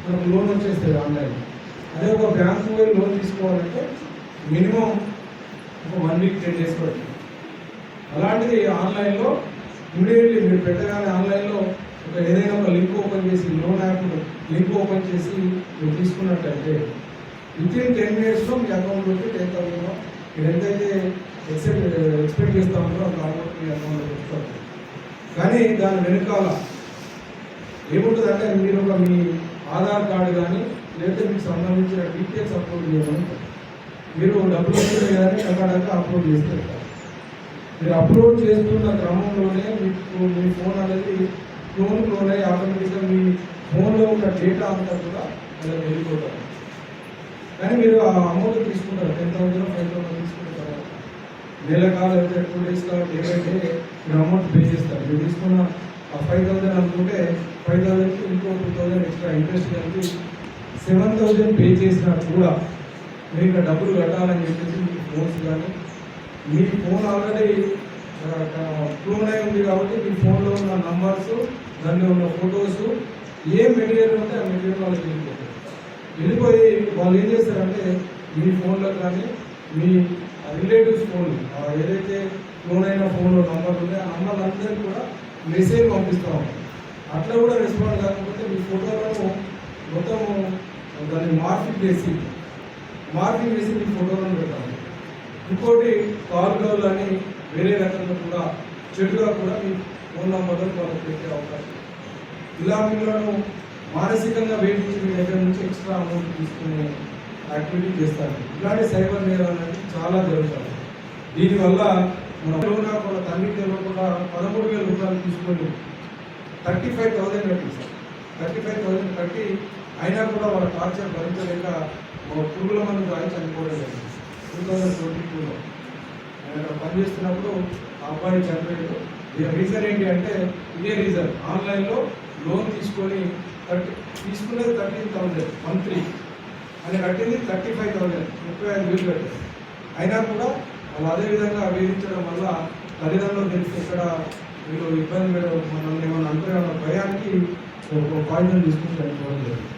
Speaker 7: మనకు లోన్ వచ్చేస్తుంది ఆన్లైన్. అదే ఒక బ్యాంకు పోయి లోన్ తీసుకోవాలంటే మినిమం ఒక 1 week 10 days పడుతుంది. అలాంటిది ఆన్లైన్లో ఇమీడియట్లీ మీరు పెట్టగానే ఆన్లైన్లో ఏదైనా ఒక లింక్ ఓపెన్ చేసి, లోన్ యాప్ లింక్ ఓపెన్ చేసి మీరు తీసుకున్నట్టయితే వితిన్ 10 minutes మీ అకౌంట్లోకి 10,000 మీరు ఎంతైతే ఎక్స్పెక్ట్ చేస్తూ ఉంటారో ఆ అమౌంట్ మీ అకౌంట్లోకి వస్తారు. కానీ దాని వెనుకాల ఏముంటుందంటే మీరు ఒక మీ ఆధార్ కార్డు కానీ లేకపోతే మీకు సంబంధించిన డీటెయిల్స్ అప్లోడ్ చేయమని మీరు డబ్బులు వస్తుంది కానీ టకాటక అప్లోడ్ చేస్తారు. మీరు అప్లోడ్ చేస్తున్న క్రమంలోనే మీకు మీ ఫోన్ అనేది క్లోన్ అయ్యి ఆటోమేటిక్గా మీ ఫోన్లో ఉన్న డేటా అంతా కూడా అలా వెళ్ళిపోతారు. కానీ మీరు ఆ అమౌంట్ తీసుకుంటారు, 10,000, 5,000 తీసుకుంటారు. నెల కాలం 2 days డే బై డే మీరు అమౌంట్ పే చేస్తారు. మీరు తీసుకున్న ఆ 5,000 అనుకుంటే 5,000కి ఇంకో 2,000 ఎక్స్ట్రా ఇంట్రెస్ట్ కలిపి 7,000 పే చేసినా కూడా మీరు ఇంకా డబ్బులు కట్టాలని చెప్పేసి మీ ఫోన్స్ కానీ, మీ ఫోన్ ఆల్రెడీ క్లోన్ అయి ఉంది కాబట్టి మీ ఫోన్లో ఉన్న నంబర్స్, దానిలో ఉన్న ఫొటోస్, ఏ మెటీరియల్ ఉంటే ఆ మెటీరియల్ వాళ్ళకి వెళ్ళిపోయి వాళ్ళు ఏం చేస్తారంటే మీ ఫోన్లో కానీ మీ రిలేటివ్స్ ఫోన్ ఏదైతే ఫోన్ అయిన ఫోన్లో నంబర్ ఉంటే ఆ నంబర్ అందరికీ కూడా మెసేజ్ పంపిస్తూ ఉంటాం. అట్లా కూడా రెస్పాండ్ కాకపోతే మీ ఫోటోలను మొత్తం దాన్ని మార్ఫింగ్ చేసి మీ ఫోటోలను పెట్టాలి. ఇంకోటి కాల్ గర్ల్ అని వేరే రకంగా కూడా చెడుగా కూడా మీ ఫోన్ నంబర్లో వాళ్ళకి పెట్టే అవకాశం. ఇలా పిల్లలను మానసికంగా వేధించి మీ దగ్గర నుంచి ఎక్స్ట్రా అమౌంట్ తీసుకునే యాక్టివిటీ చేస్తారు. ఇలాంటి సైబర్ నేరాలు అనేది చాలా జరుగుతాయి. దీనివల్ల మన వాళ్ళ తల్లికి తెలియకుండా 13,000 రూపాయలు తీసుకొని 35,000 కట్టిస్తారు. 35,000 కట్టి అయినా కూడా వాళ్ళ టార్చర్ భరించలేక పురుగుల మంది రాయి చనిపోవడం జరిగింది 2022లో. నేను అక్కడ పనిచేస్తున్నప్పుడు ఆ అబ్బాయి చనిపోయాడు. రీజన్ ఏంటి అంటే ఇదే రీజన్, ఆన్లైన్లో లోన్ తీసుకొని తీసుకునేది 13,000 మంత్లీ అని కట్టింది 35,000, 35,000 కట్టింది. అయినా కూడా వాళ్ళు అదేవిధంగా వేధించడం వల్ల తల్లిదండ్రులు తెలిసి ఇక్కడ వీళ్ళు ఇబ్బంది మనల్ని ఏమైనా అనుకునే భయానికి పాయిజన్ తీసుకుని చనిపోవడం జరిగింది.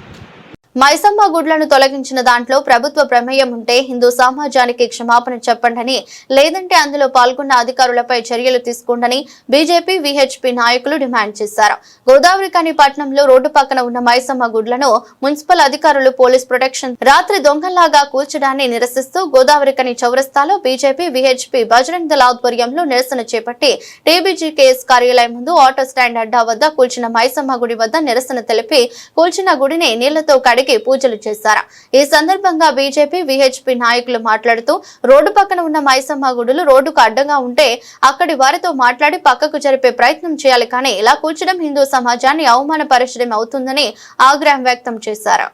Speaker 1: మైసమ్మ గుడ్లను తొలగించిన దాంట్లో ప్రభుత్వ ప్రమేయం ఉంటే హిందూ సమాజానికి క్షమాపణ చెప్పండని, లేదంటే అందులో పాల్గొన్న అధికారులపై చర్యలు తీసుకోండని బీజేపీ వీహెచ్పీ నాయకులు డిమాండ్ చేశారు. గోదావరిఖని పట్టణంలో రోడ్డు పక్కన ఉన్న మైసమ్మ గుడ్లను మున్సిపల్ అధికారులు పోలీస్ ప్రొటెక్షన్ రాత్రి దొంగల్లాగా కూల్చడాన్ని నిరసిస్తూ గోదావరిఖని చౌరస్తాలో బీజేపీ వీహెచ్పీ బజరంగ్ దళ ఆధ్వర్యంలో నిరసన చేపట్టి టీబీజీకేఎస్ కార్యాలయం ముందు ఆటో స్టాండ్ అడ్డా వద్ద కూల్చిన మైసమ్మ గుడి వద్ద నిరసన తెలిపి కూల్చిన గుడిని నీళ్లతో కడిగి పూజలు చేశారు. ఈ సందర్భంగా బీజేపీ వీహెచ్పీ నాయకులు మాట్లాడుతూ రోడ్డు పక్కన ఉన్న మైసమ్మ గుడులు రోడ్డుకు అడ్డంగా ఉంటే అక్కడి వారితో మాట్లాడి పక్కకు జరిపే ప్రయత్నం చేయాలి, కానీ ఇలా కూల్చడం హిందూ సమాజాన్ని అవమానపరచడం అవుతుందని ఆగ్రహం వ్యక్తం చేశారు.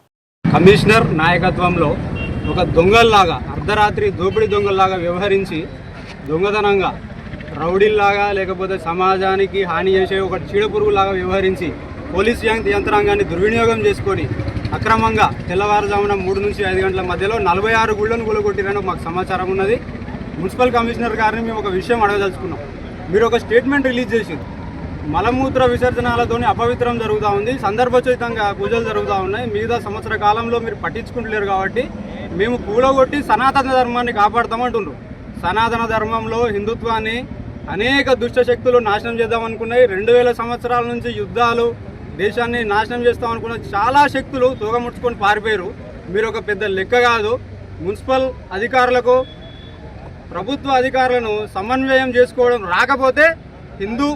Speaker 5: కమిషనర్ నాయకత్వంలో ఒక దొంగల్లాగా అర్ధరాత్రి దోపిడీ దొంగల్లాగా వ్యవహరించి దొంగతనంగా రౌడీల్లాగా లేకపోతే సమాజానికి హాని చేసే ఒక చీడపురుగులాగా వ్యవహరించి పోలీస్ యంత్రాంగాన్ని దుర్వినియోగం చేసుకొని అక్రమంగా తెల్లవారుజామున 3 నుంచి 5 గంటల మధ్యలో 46 గుళ్లను కూలగొట్టిరని మాకు సమాచారం ఉన్నది. మున్సిపల్ కమిషనర్ గారిని మేము ఒక విషయం అడగదలుచుకున్నాం. మీరు ఒక స్టేట్మెంట్ రిలీజ్ చేసింది, మలమూత్ర విసర్జనాలతోని అపవిత్రం జరుగుతూ ఉంది, సందర్భోచితంగా పూజలు జరుగుతూ ఉన్నాయి, మిగతా సంవత్సర కాలంలో మీరు పట్టించుకుంటలేరు కాబట్టి మేము కూలగొట్టి సనాతన ధర్మాన్ని కాపాడుతామంటున్నారు. సనాతన ధర్మంలో హిందుత్వాన్ని అనేక దుష్ట శక్తులు నాశనం చేద్దామనుకున్నాయి. 2000 సంవత్సరాల నుంచి యుద్ధాలు దేశాన్ని నాశనం చేస్తామనుకున్న చాలా శక్తులు తోగముట్టుకొని పారిపోయారు. మీరు ఒక పెద్ద లెక్క కాదు. మున్సిపల్ అధికారులకు ప్రభుత్వ అధికారులను సమన్వయం చేసుకోవడం రాకపోతే హిందూ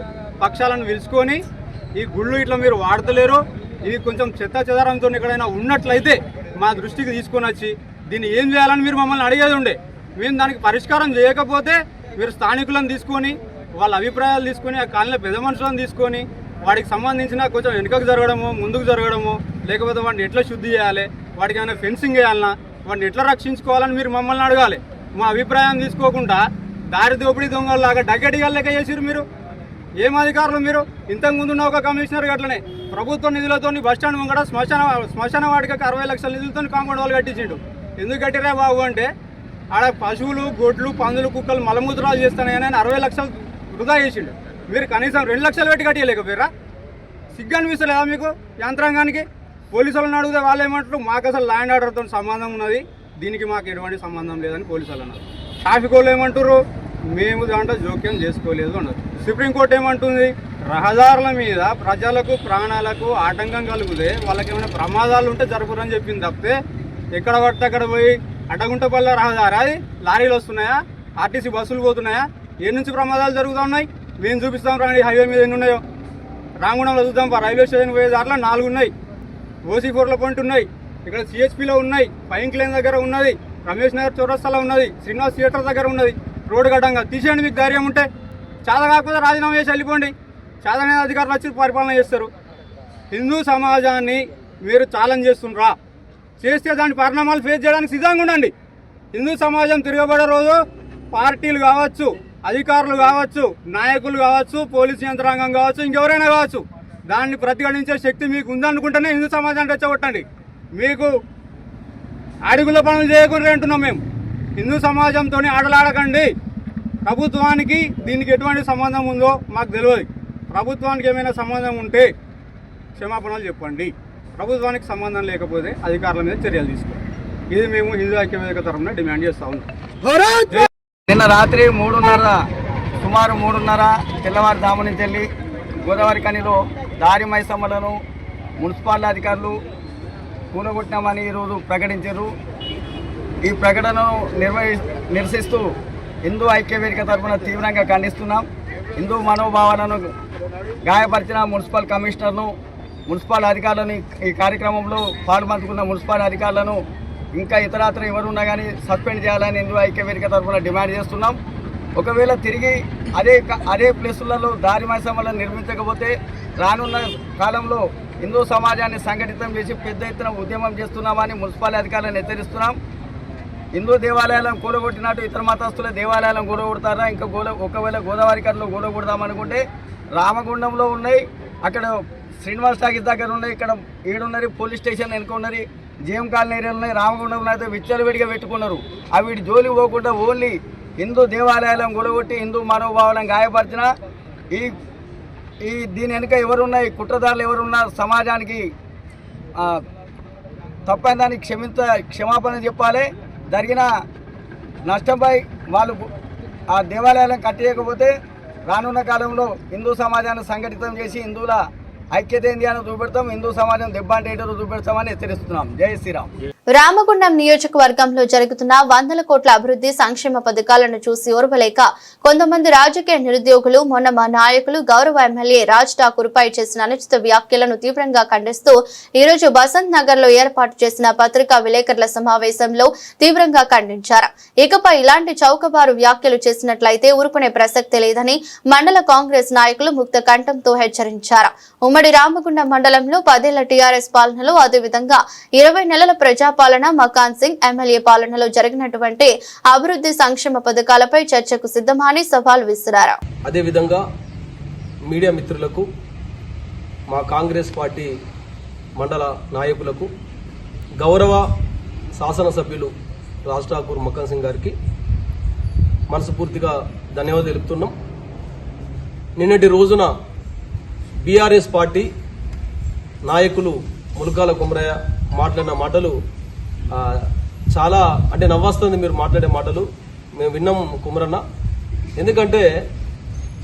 Speaker 5: పక్షాలను పిలుచుకొని ఈ గుళ్ళు ఇట్లా మీరు వాడతలేరు, ఇది కొంచెం చెత్త చెదారంతో ఎక్కడైనా ఉన్నట్లయితే మా దృష్టికి తీసుకొని వచ్చి దీన్ని ఏం చేయాలని మీరు మమ్మల్ని అడిగేది ఉండే. మేము దానికి పరిష్కారం చేయకపోతే మీరు స్థానికులను తీసుకొని వాళ్ళ అభిప్రాయాలు తీసుకొని ఆ కాలనీ పెద్ద మనుషులను తీసుకొని వాడికి సంబంధించిన కొంచెం వెనుకకు జరగడము ముందుకు జరగడము, లేకపోతే వాడిని ఎట్లా శుద్ధి చేయాలి, వాడికి ఏమైనా ఫెన్సింగ్ వేయాలన్నా, వాడిని ఎట్లా రక్షించుకోవాలని మీరు మమ్మల్ని అడగాలి. మా అభిప్రాయం తీసుకోకుండా దారి దోపిడీ దొంగల్లాగా డగ్గడిగా లెక్క చేసిరు. మీరు ఏం అధికారులు? మీరు ఇంతకుముందు ఉన్న ఒక కమిషనర్ అట్లనే ప్రభుత్వ నిధులతో బస్టాండ్ ముంగడ శ్మశాన వాటికి 60 లక్షల నిధులతో కాంపౌండ్ వాళ్ళు కట్టించిండు. ఎందుకు కట్టిరా బాబు అంటే ఆడ పశువులు గొడ్లు పందులు కుక్కలు మలమూత్రాలు చేస్తానని 60 లక్షలు వృధా చేసిండు. మీరు కనీసం 2 లక్షలు పెట్టి కట్టలేకపోయారా? సిగ్గు అనిపిస్తలేదా మీకు? యంత్రాంగానికి పోలీసు వాళ్ళని అడిగితే వాళ్ళు ఏమంటారు, మాకు అసలు ల్యాండ్ ఆర్డర్తో సంబంధం ఉన్నది, దీనికి మాకు ఎటువంటి సంబంధం లేదని పోలీసు వాళ్ళు అన్నారు. ట్రాఫిక్ వాళ్ళు ఏమంటారు, మేము దాంట్లో జోక్యం చేసుకోలేదు అన్నారు. సుప్రీంకోర్టు ఏమంటుంది, రహదారుల మీద ప్రజలకు ప్రాణాలకు ఆటంకం కలిగితే వాళ్ళకి ఏమైనా ప్రమాదాలు ఉంటే జరగరని చెప్పింది తప్పితే ఎక్కడ పడితే అక్కడ పోయి అడ్డగుంటపల్ల రహదారి అది లారీలు వస్తున్నాయా, ఆర్టీసీ బస్సులు పోతున్నాయా, ఏ నుంచి ప్రమాదాలు జరుగుతూ ఉన్నాయి మేము చూపిస్తాం రండి. హైవే మీద ఎన్ని ఉన్నాయో రాంగుణంలో చూద్దాం. రైల్వే స్టేషన్ పోయే దాంట్లో 4 ఉన్నాయి, ఓసీ4లో పాయింట్ ఉన్నాయి, ఇక్కడ సిహెచ్పిలో ఉన్నాయి, పైంక్ లైన్ దగ్గర ఉన్నది, రమేష్ నగర్ చౌరస్తాలో ఉన్నది, శ్రీనివాస్ థియేటర్ దగ్గర ఉన్నది. రోడ్డు గడ్డంగా తీసేయండి మీకు ధైర్యం ఉంటే. చాలా కాకపోతే రాజీనామా చేసి వెళ్ళిపోండి. చాలానే అధికారులు వచ్చి పరిపాలన చేస్తారు. హిందూ సమాజాన్ని మీరు ఛాలెంజ్ చేస్తుండ్రా, చేస్తే దాని పరిణామాలు ఫేస్ చేయడానికి సిద్ధంగా ఉండండి. హిందూ సమాజం తిరగబడే రోజు పార్టీలు కావచ్చు, అధికారులు కావచ్చు, నాయకులు కావచ్చు, పోలీసు యంత్రాంగం కావచ్చు, ఇంకెవరైనా కావచ్చు, దాన్ని ప్రతిఘటించే శక్తి మీకు ఉందనుకుంటేనే హిందూ సమాజాన్ని రెచ్చగొట్టండి. మీకు అడుగుల పనులు చేయకుండా అంటున్నాం మేము. హిందూ సమాజంతో ఆటలాడకండి. ప్రభుత్వానికి దీనికి ఎటువంటి సంబంధం ఉందో మాకు తెలియదు. ప్రభుత్వానికి ఏమైనా సంబంధం ఉంటే క్షమాపణలు చెప్పండి. ప్రభుత్వానికి సంబంధం లేకపోతే అధికారుల మీద చర్యలు తీసుకోండి. ఇది మేము హిందూ ఐక్యవేదిక తరఫున డిమాండ్ చేస్తా ఉన్నాం.
Speaker 6: నిన్న రాత్రి సుమారు 3:30 తెల్లవారుజాము నుంచి వెళ్ళి గోదావరిఖనిలో దారి మైసమ్మలను మున్సిపల్ అధికారులు కూలగొట్టినామని ఈరోజు ప్రకటించారు. ఈ ప్రకటనను నిరసిస్తూ హిందూ ఐక్యవేదిక తరఫున తీవ్రంగా ఖండిస్తున్నాం. హిందూ మనోభావాలను గాయపరిచిన మున్సిపల్ కమిషనర్ను, మున్సిపల్ అధికారులను, ఈ కార్యక్రమంలో పాల్పంచుకున్న మున్సిపల్ అధికారులను ఇంకా ఇతరత్ర ఎవరున్నా కానీ సస్పెండ్ చేయాలని హిందూ ఐక్యవేదిక తరఫున డిమాండ్ చేస్తున్నాం. ఒకవేళ తిరిగి అదే ప్లేసులలో దారి మైసమ్మలను నిర్మించకపోతే రానున్న కాలంలో హిందూ సమాజాన్ని సంఘటితం చేసి పెద్ద ఎత్తున ఉద్యమం చేస్తున్నామని మున్సిపల్ అధికారులను హెచ్చరిస్తున్నాం. హిందూ దేవాలయాలను కూలగొట్టినట్టు ఇతర మతస్థుల దేవాలయాలను కూలగొడతారా? ఇంకా ఒకవేళ గోదావరిఖనిలో కూలగొడదామనుకుంటే రామగుండంలో ఉన్నాయి, అక్కడ శ్రీనివాస్ టాకీస్ దగ్గర ఉన్నాయి, ఇక్కడ ఏడున్నది పోలీస్ స్టేషన్ వెనుక ఉన్నది, జేఎం కాలనీ ఏరియాలు ఉన్నాయి, రామగుండంలో అయితే విచ్చలవిడిగా పెట్టుకున్నారు. వీటి జోలి పోకుండా ఓన్లీ హిందూ దేవాలయాలను కూలగొట్టి హిందూ మనోభావాలను గాయపరిచిన దీని వెనుక ఎవరున్నాయి, కుట్రదారులు ఎవరున్నా సమాజానికి
Speaker 8: తప్పైన దానికి క్షమాపణ చెప్పాలి. జరిగిన నష్టంపై వాళ్ళు ఆ దేవాలయాలను కట్టేయకపోతే రానున్న కాలంలో హిందూ సమాజాన్ని సంఘటితం చేసి హిందువుల ఐక్యత ఏంది అని చూపెడతాం. హిందూ సమాజం దెబ్బ అంటే ఏంటో చూపెడతామని హెచ్చరిస్తున్నాం. జై శ్రీరామ్.
Speaker 1: రామగుండం నియోజకవర్గంలో జరుగుతున్న 100 కోట్ల అభివృద్ధి సంక్షేమ పథకాలను చూసి ఓర్వలేక కొంతమంది రాజకీయ నిరుద్యోగులు మొన్న మా నాయకులు గౌరవ ఎమ్మెల్యే రాజ్ ఠాకూర్ పై చేసిన అనుచిత వ్యాఖ్యలను తీవ్రంగా ఖండిస్తూ ఈ రోజు బసంత్ నగర్ లో ఏర్పాటు చేసిన పత్రికా విలేకరుల సమావేశంలో తీవ్రంగా ఖండించారు. ఇకపై ఇలాంటి చౌకబారు వ్యాఖ్యలు చేసినట్లయితే ఊరుకునే ప్రసక్తే లేదని మండల కాంగ్రెస్ నాయకులు ముక్త కంఠంతో హెచ్చరించారు. ఉమ్మడి రామగుండం మండలంలో 10 ఏళ్ల టీఆర్ఎస్ పాలనలో అదేవిధంగా 20 నెలల ప్రజాపాలన మకాన్ సింగ్ ఎమ్మెల్యే పాలనలో జరిగినటువంటి అభివృద్ధి సంక్షేమ పథకాలపై చర్చకు సిద్ధమని సవాల్ విసిరారు.
Speaker 9: అదేవిధంగా మీడియా మిత్రులకు, మా కాంగ్రెస్ పార్టీ మండల నాయకులకు, గౌరవ శాసనసభ్యులు రాజ్ ఠాకూర్ మకాన్ సింగ్ గారికి మనస్ఫూర్తిగా ధన్యవాదాలు తెలుపుతున్నాం. నిన్నటి రోజున బీఆర్ఎస్ పార్టీ నాయకులు ములకాల కుమరయ్య మాట్లాడిన మాటలు చాలా అంటే నవ్వొస్తుంది. మీరు మాట్లాడే మాటలు మేము విన్నాం కుమరన్న. ఎందుకంటే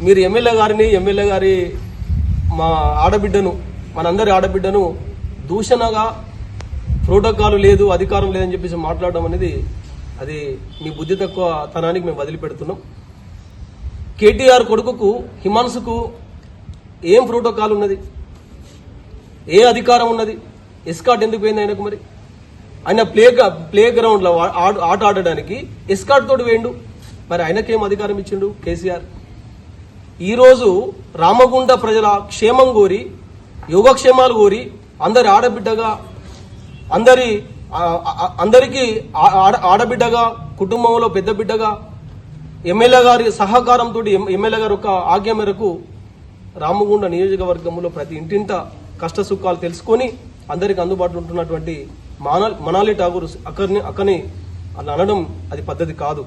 Speaker 9: మీరు ఎమ్మెల్యే గారి మా ఆడబిడ్డను, మనందరి ఆడబిడ్డను దూషణగా ప్రోటోకాల్ లేదు, అధికారం లేదని చెప్పేసి మాట్లాడడం అనేది అది మీ బుద్ధి తక్కువ తనానికి మేము వదిలిపెడుతున్నాం. కేటీఆర్ కొడుకుకు హిమాన్సుకు ఏం ప్రోటోకాల్ ఉన్నది, ఏ అధికారం ఉన్నది, ఎస్కాట్ ఎందుకు పోయింది ఆయనకు? మరి ఆయన ప్లే గ్రౌండ్లో ఆట ఆడడానికి ఎస్కాట్ తోటి వేయండు, మరి ఆయనకేం అధికారం ఇచ్చిండు కేసీఆర్? ఈరోజు రామగుండ ప్రజల క్షేమం కోరి, యోగక్షేమాలు కోరి, అందరి ఆడబిడ్డగా అందరికీ ఆడబిడ్డగా, కుటుంబంలో పెద్ద బిడ్డగా ఎమ్మెల్యే గారి సహకారంతో ఎమ్మెల్యే గారి యొక్క ఆజ్ఞ మేరకు రామగుండ నియోజకవర్గంలో ప్రతి ఇంటింట కష్ట సుఖాలు తెలుసుకొని అందరికి అందుబాటులో ఉంటున్నటువంటి మనాలి ఠాగూర్ అక్కని అలా అనడం అది పద్ధతి కాదు.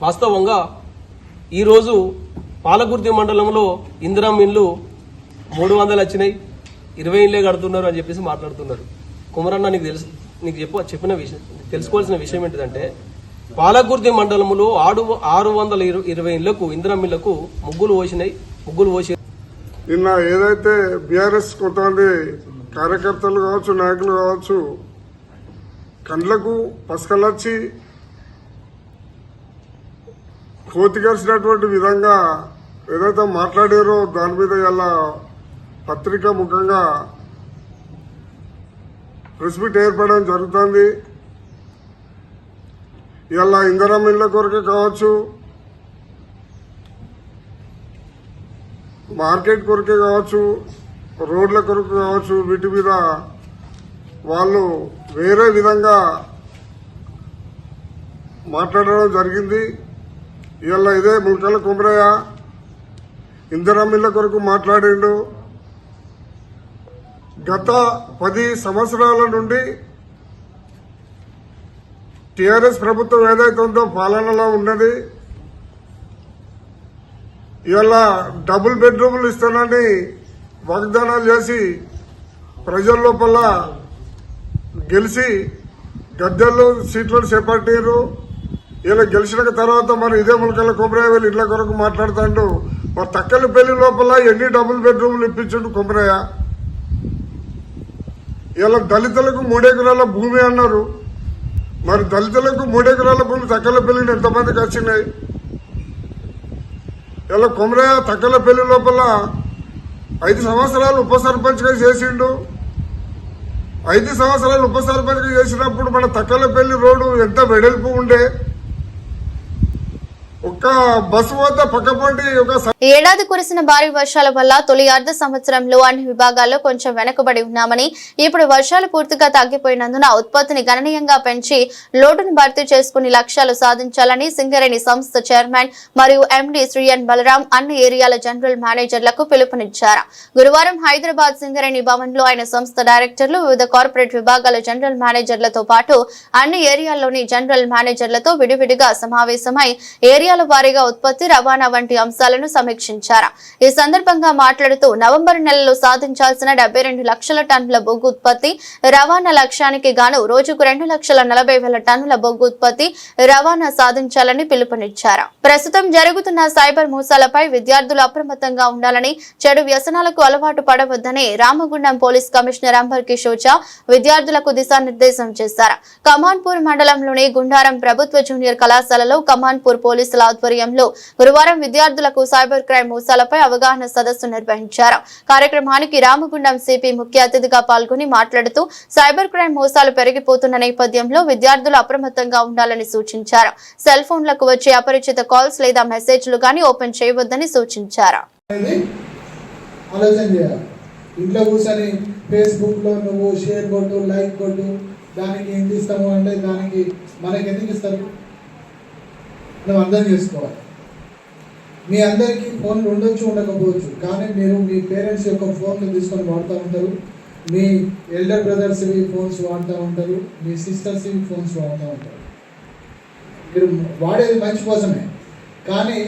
Speaker 9: వాస్తవంగా ఈరోజు పాలకుర్తి మండలంలో ఇందిరామ్ ఇండ్లు 300 వచ్చినాయి, 20 ఇళ్లే కడుతున్నారు అని చెప్పేసి మాట్లాడుతున్నారు. కుమరన్న నీకు చెప్పిన విషయం, తెలుసుకోవాల్సిన విషయం ఏంటిదంటే పాలకుర్తి మండలంలో 620 ఇళ్లకు ఇందిరామ్ ఇళ్లకు ముగ్గులు పోసి
Speaker 10: నిన్న ఏదైతే బీఆర్ఎస్ కొంతమంది కార్యకర్తలు కావచ్చు, నాయకులు కావచ్చు, కండ్లకు పసకలొచ్చి కోతిగరిచినటువంటి విధంగా ఏదైతే మాట్లాడారో దాని మీద ఇలా పత్రిక ముఖంగా ప్రెస్ మీట్ ఏర్పడడం జరుగుతుంది. ఇలా ఇందిరమ్మ ఇళ్ల కొరకే కావచ్చు, మార్కెట్ కొరకే కావచ్చు, రోడ్ల కొరకు కావచ్చు, వీటి మీద వాళ్ళు వేరే విధంగా మాట్లాడడం జరిగింది. ఇవాళ ఇదే ములకాల కుమరయ్య ఇందిరమ్మ ఇళ్ల కొరకు మాట్లాడిండు. గత 10 సంవత్సరాల నుండి టీఆర్ఎస్ ప్రభుత్వం ఏదైతే ఉందో పాలనలో ఉన్నది. ఇవాళ డబుల్ బెడ్రూమ్లు ఇస్తానని వాగ్దానాలు చేసి ప్రజల లోపల గెలిచి గద్దెల్లో సీట్లను చేపట్టారు. ఇలా గెలిచిన తర్వాత మరి ఇదే ములకాల కుమరయ్య వెళ్ళి ఇళ్ల కొరకు మాట్లాడుతాడు. మరి తక్కలపల్లి లోపల ఎన్ని డబుల్ బెడ్రూమ్లు ఇప్పించాడు కుమరయ్య? ఇలా దళితులకు 3 ఎకరాల భూమి అన్నారు. మరి దళితులకు 3 ఎకరాల భూమి తక్కలపల్లిని ఎంతమందికి వచ్చినాయి? ఇలా కుమరయ్య తక్కలపల్లి లోపల 5 సంవత్సరాలు ఉప సర్పంచ్గా చేసిండు. 5 సంవత్సరాలు ఉప సర్పంచ్గా చేసినప్పుడు మన తక్కలపల్లి రోడ్డు ఎంత వెడల్పు ఉండే, ఒక్క బస్సు వద్ద పక్కపంటి
Speaker 1: ఏడాది కురిసిన భారీ వర్షాల వల్ల తొలి అర్ధ సంవత్సరంలో అన్ని విభాగాల్లో కొంచెం వెనుకబడి ఉన్నామని, ఇప్పుడు వర్షాలు పూర్తిగా తగ్గిపోయినందున ఉత్పత్తిని గణనీయంగా పెంచి లోటును భర్తీ చేసుకుని లక్ష్యాలు సాధించాలని సింగరేణి సంస్థ చైర్మన్ మరియు ఎండీ శ్రీ ఎన్ బలరాం అన్ని ఏరియాల జనరల్ మేనేజర్లకు పిలుపునిచ్చారు. గురువారం హైదరాబాద్ సింగరేణి భవన్ లో ఆయన సంస్థ డైరెక్టర్లు, వివిధ కార్పొరేట్ విభాగాల జనరల్ మేనేజర్లతో పాటు అన్ని ఏరియాల్లోని జనరల్ మేనేజర్లతో విడివిడిగా సమావేశమై ఏరియాల వారీగా ఉత్పత్తి రవాణా వంటి అంశాలను సమీక్షించారు. ఈ సందర్భంగా మాట్లాడుతూ నవంబర్ నెలలో సాధించాల్సిన 72 లక్షల టన్నుల బొగ్గు ఉత్పత్తి రవాణా లక్ష్యానికి గాను రోజుకు 2,40,000 టన్నుల బొగ్గు ఉత్పత్తి రవాణా సాధించాలని పిలుపునిచ్చారు. ప్రస్తుతం జరుగుతున్న సైబర్ మోసాలపై విద్యార్థులు అప్రమత్తంగా ఉండాలని, చెడు వ్యసనాలకు అలవాటు పడవద్దని రామగుండం పోలీస్ కమిషనర్ అంబర్ కిషోర్ ఝా విద్యార్థులకు దిశానిర్దేశం చేశారు. కమాన్పూర్ మండలంలోని గుండారం ప్రభుత్వ జూనియర్ కళాశాలలో కమాన్పూర్ పోలీసుల ఆధ్వర్యంలో గురువారం విద్యార్థులకు సైబర్ క్రైమ్ మోసాలపై అవగాహన సదస్సు నిర్వహించారు. కార్యక్రమానికి రామగుండం సిపి ముఖ్య అతిథిగా పాల్గొని మాట్లాడుతూ సైబర్ క్రైమ్ మోసాలు పెరిగిపోతున్న నేపథ్యంలో విద్యార్థులు అప్రమత్తంగా ఉండాలని సూచించారు. సెల్ ఫోన్లకు వచ్చే అపరిచిత కాల్స్ లేదా మెసేజ్లు గానీ ఓపెన్ చేయవద్దని సూచించారు.
Speaker 7: ఇంట్లో కూర్చొని ఫేస్బుక్లో నువ్వు షేర్ కొట్టు, లైక్ కొట్టు, దానికి ఎంత ఇస్తాము అంటే దానికి మనకి ఎందుకు ఇస్తారు? నువ్వు అర్థం చేసుకోవాలి. మీ అందరికీ ఫోన్లు ఉండొచ్చు, ఉండకపోవచ్చు, కానీ మీరు మీ పేరెంట్స్ యొక్క ఫోన్లు తీసుకొని వాడుతూ ఉంటారు, మీ ఎల్డర్ బ్రదర్స్వి ఫోన్స్ వాడుతూ ఉంటారు, మీ సిస్టర్స్వి ఫోన్స్ వాడుతూ ఉంటారు. మీరు వాడేది మంచి కోసమే, కానీ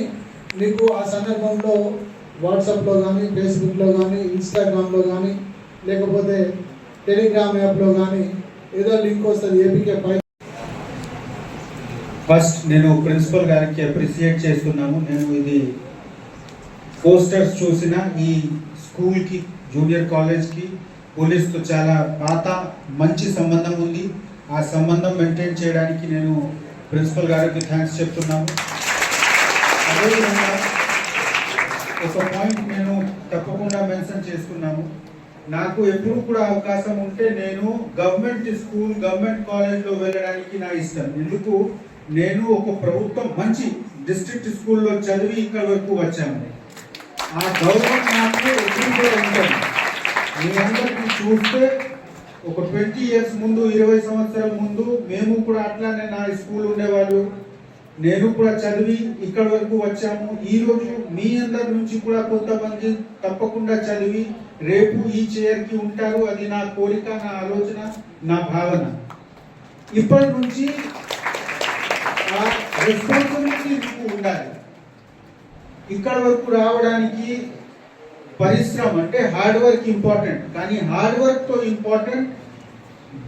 Speaker 7: మీకు ఆ సందర్భంలో వాట్సాప్లో కానీ, ఫేస్బుక్లో కానీ, ఇన్స్టాగ్రామ్లో కానీ, లేకపోతే టెలిగ్రామ్ యాప్లో కానీ ఏదో లింక్ వస్తుంది ఏపీకే 5.
Speaker 11: ఫస్ట్ నేను ప్రిన్సిపల్ గారికి అప్రిసియేట్ చేస్తున్నాను. నేను ఇది పోస్టర్స్ చూసిన ఈ స్కూల్కి, జూనియర్ కాలేజ్కి పోలీస్తో చాలా పాత మంచి సంబంధం ఉంది. ఆ సంబంధం మెయింటైన్ చేయడానికి నేను ప్రిన్సిపల్ గారికి థ్యాంక్స్ చెప్తున్నాను. అదేవిధంగా ఒక పాయింట్ నేను తప్పకుండా మెన్షన్ చేసుకున్నాను. నాకు ఎప్పుడు కూడా అవకాశం ఉంటే నేను గవర్నమెంట్ స్కూల్, గవర్నమెంట్ కాలేజ్లో వెళ్ళడానికి నా ఇష్టం. ఎందుకు? నేను ఒక ప్రభుత్వం మంచి డిస్ట్రిక్ట్ స్కూల్లో చదివి ఇక్కడ వరకు వచ్చాను. ఆ గౌరవం నాకు ఎప్పుడు కూడా ఉంటుంది. మీ అందరికీ చూస్తే ఒక 20 years ముందు, 20 సంవత్సరాల ముందు మేము కూడా అట్లానే నా స్కూల్ ఉండేవాళ్ళు. నేను కూడా చదివి ఇక్కడ వరకు వచ్చాము. ఈరోజు మీ అందరి నుంచి కూడా కొంతమంది తప్పకుండా చదివి రేపు ఈ చైర్కి ఉంటారు. అది నా కోరిక, నా ఆలోచన, నా భావన. ఇప్పటి నుంచి ఆ రెస్పాన్సిబిలిటీ మీకు ఉండాలి. ఇక్కడ వరకు రావడానికి పరిశ్రమ అంటే హార్డ్ వర్క్ ఇంపార్టెంట్, కానీ హార్డ్ వర్క్తో ఇంపార్టెంట్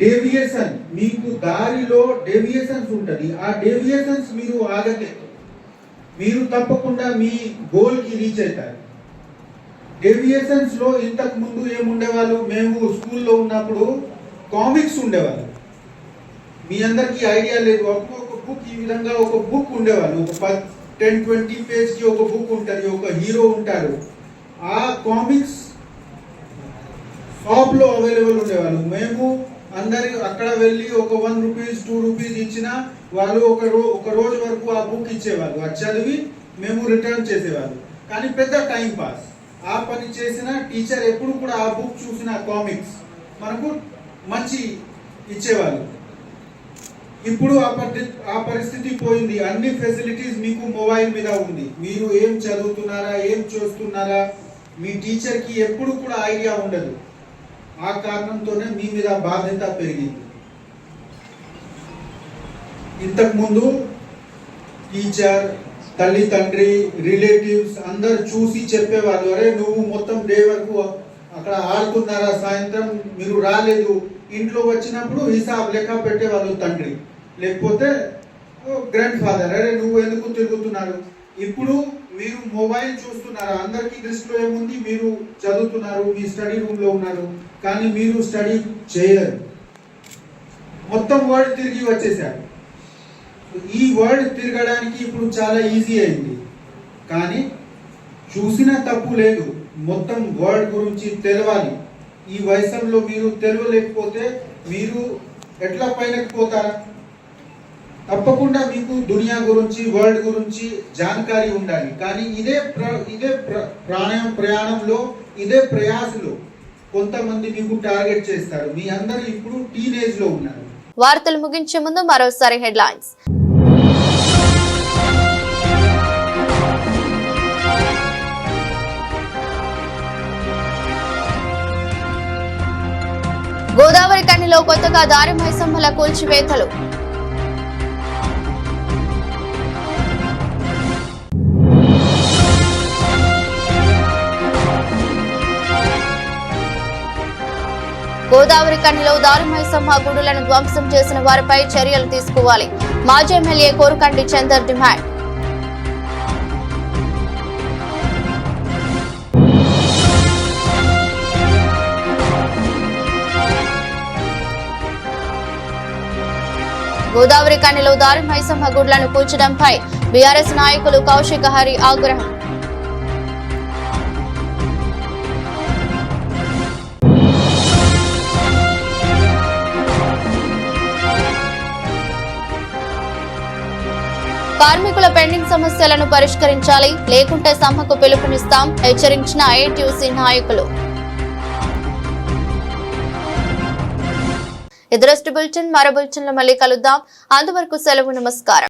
Speaker 11: డేవియేషన్. మీకు దారిలో డేవియేషన్స్ ఉంటుంది. ఆ డేవియేషన్స్ మీరు ఆగతే మీరు తప్పకుండా మీ గోల్కి రీచ్ అవుతారు. డేవియేషన్స్ లో ఇంతకు ముందు ఏముండేవాళ్ళు? మేము స్కూల్లో ఉన్నప్పుడు కామిక్స్ ఉండేవాళ్ళు. మీ అందరికీ ఐడియా లేదు. ఒక్కొక్క బుక్ ఈ విధంగా ఒక బుక్ ఉండేవాళ్ళు. ఒక 10-20 పేజ్కి ఒక బుక్ ఉంటుంది, ఒక హీరో ఉంటారు. ఆ కామిక్స్ షాప్లో అవైలబుల్ ఉండేవాళ్ళు. మేము అందరి అక్కడ వెళ్ళి ఒక 1 రూపీస్ 2 రూపీస్ ఇచ్చినా వాళ్ళు ఒక రోజు వరకు ఆ బుక్ ఇచ్చేవాళ్ళు. అది చదివి మేము రిటర్న్ చేసేవాళ్ళు. కానీ పెద్ద టైం పాస్. ఆ పని చేసిన టీచర్ ఎప్పుడు కూడా ఆ బుక్ చూసిన కామిక్స్ మనకు మంచి ఇచ్చేవాళ్ళు. ఇప్పుడు ఆ పరిస్థితి పోయింది. అన్ని ఫెసిలిటీస్ మీకు మొబైల్ మీద ఉంది. మీరు ఏం చదువుతున్నారా, ఏం చూస్తున్నారా, మీ టీచర్కి ఎప్పుడు కూడా ఐడియా ఉండదు. ఆ కారణంతోనే మీ మీద బాధ్యత పెరిగింది. ఇంతకుముందు టీచర్, తల్లి, తండ్రి, రిలేటివ్స్ అందరు చూసి చెప్పేవాళ్ళు, అరే నువ్వు మొత్తం డే వరకు అక్కడ ఆడుతున్నారా, సాయంత్రం మీరు రాలేదు. ఇంట్లో వచ్చినప్పుడు హిసాబ్ లెక్క పెట్టేవాళ్ళు తండ్రి, లేకపోతే గ్రాండ్ ఫాదర్, అరే నువ్వు ఎందుకు తిరుగుతున్నారు. ఇప్పుడు మీరు మొబైల్ చూస్తున్నారా? అందరికీ దృష్టిలో ఏముంది? మీరు చదువుతున్నారు, మీ స్టడీ రూమ్లో ఉన్నారు, కానీ మీరు స్టడీ చేయలేరు. మొత్తం వరల్డ్ తిరిగి వచ్చేసారు. ఈ వరల్డ్ తిరగడానికి ఇప్పుడు చాలా ఈజీ అయింది. కానీ చూసిన తప్పు లేదు. మొత్తం వరల్డ్ గురించి తెలవాలి. ఈ వయసులో మీరు తెలియలేకపోతే మీరు ఎట్లా పైనకి పోతారా? తప్పకుండా మీకు దునియా గురించి, వరల్డ్ గురించి జానకారీ ఉండాలి. కానీ ఇదే ప్రయాణంలో, ఇదే ప్రయాసలో కొంతమంది మీకు టార్గెట్ చేస్తారు. మీ అందరూ ఇప్పుడు టీనేజ్ లో ఉన్నారు.
Speaker 1: వార్తలు ముగించే ముందు మరోసారి హెడ్లైన్స్. గోదావరి కనిలో కొత్తగా దారి మైసమ్మల కూల్చివేతలు. గోదావరి కనిలో దారిమైసమ్మ గుడులను ధ్వంసం చేసిన వారిపై చర్యలు తీసుకోవాలి. మాజీ ఎమ్మెల్యే కోరుకంటి చందర్ డిమాండ్. గోదావరి కనిలో దారిమైసమ్మ గుడులను కూల్చడంపై బీఆర్ఎస్ నాయకులు కౌశిక్ హరి ఆగ్రహం. కార్మికుల పెండింగ్ సమస్యలను పరిష్కరించాలి, లేకుంటే సమ్మెకు పిలుపునిస్తాం హెచ్చరించిన ఏటీయూసీ నాయకులు. ఇదరస్ట్ బులెటిన్ మరో బులెటిన్లో మళ్ళీ కలుద్దాం. అంతవరకు సెలవు. నమస్కారం.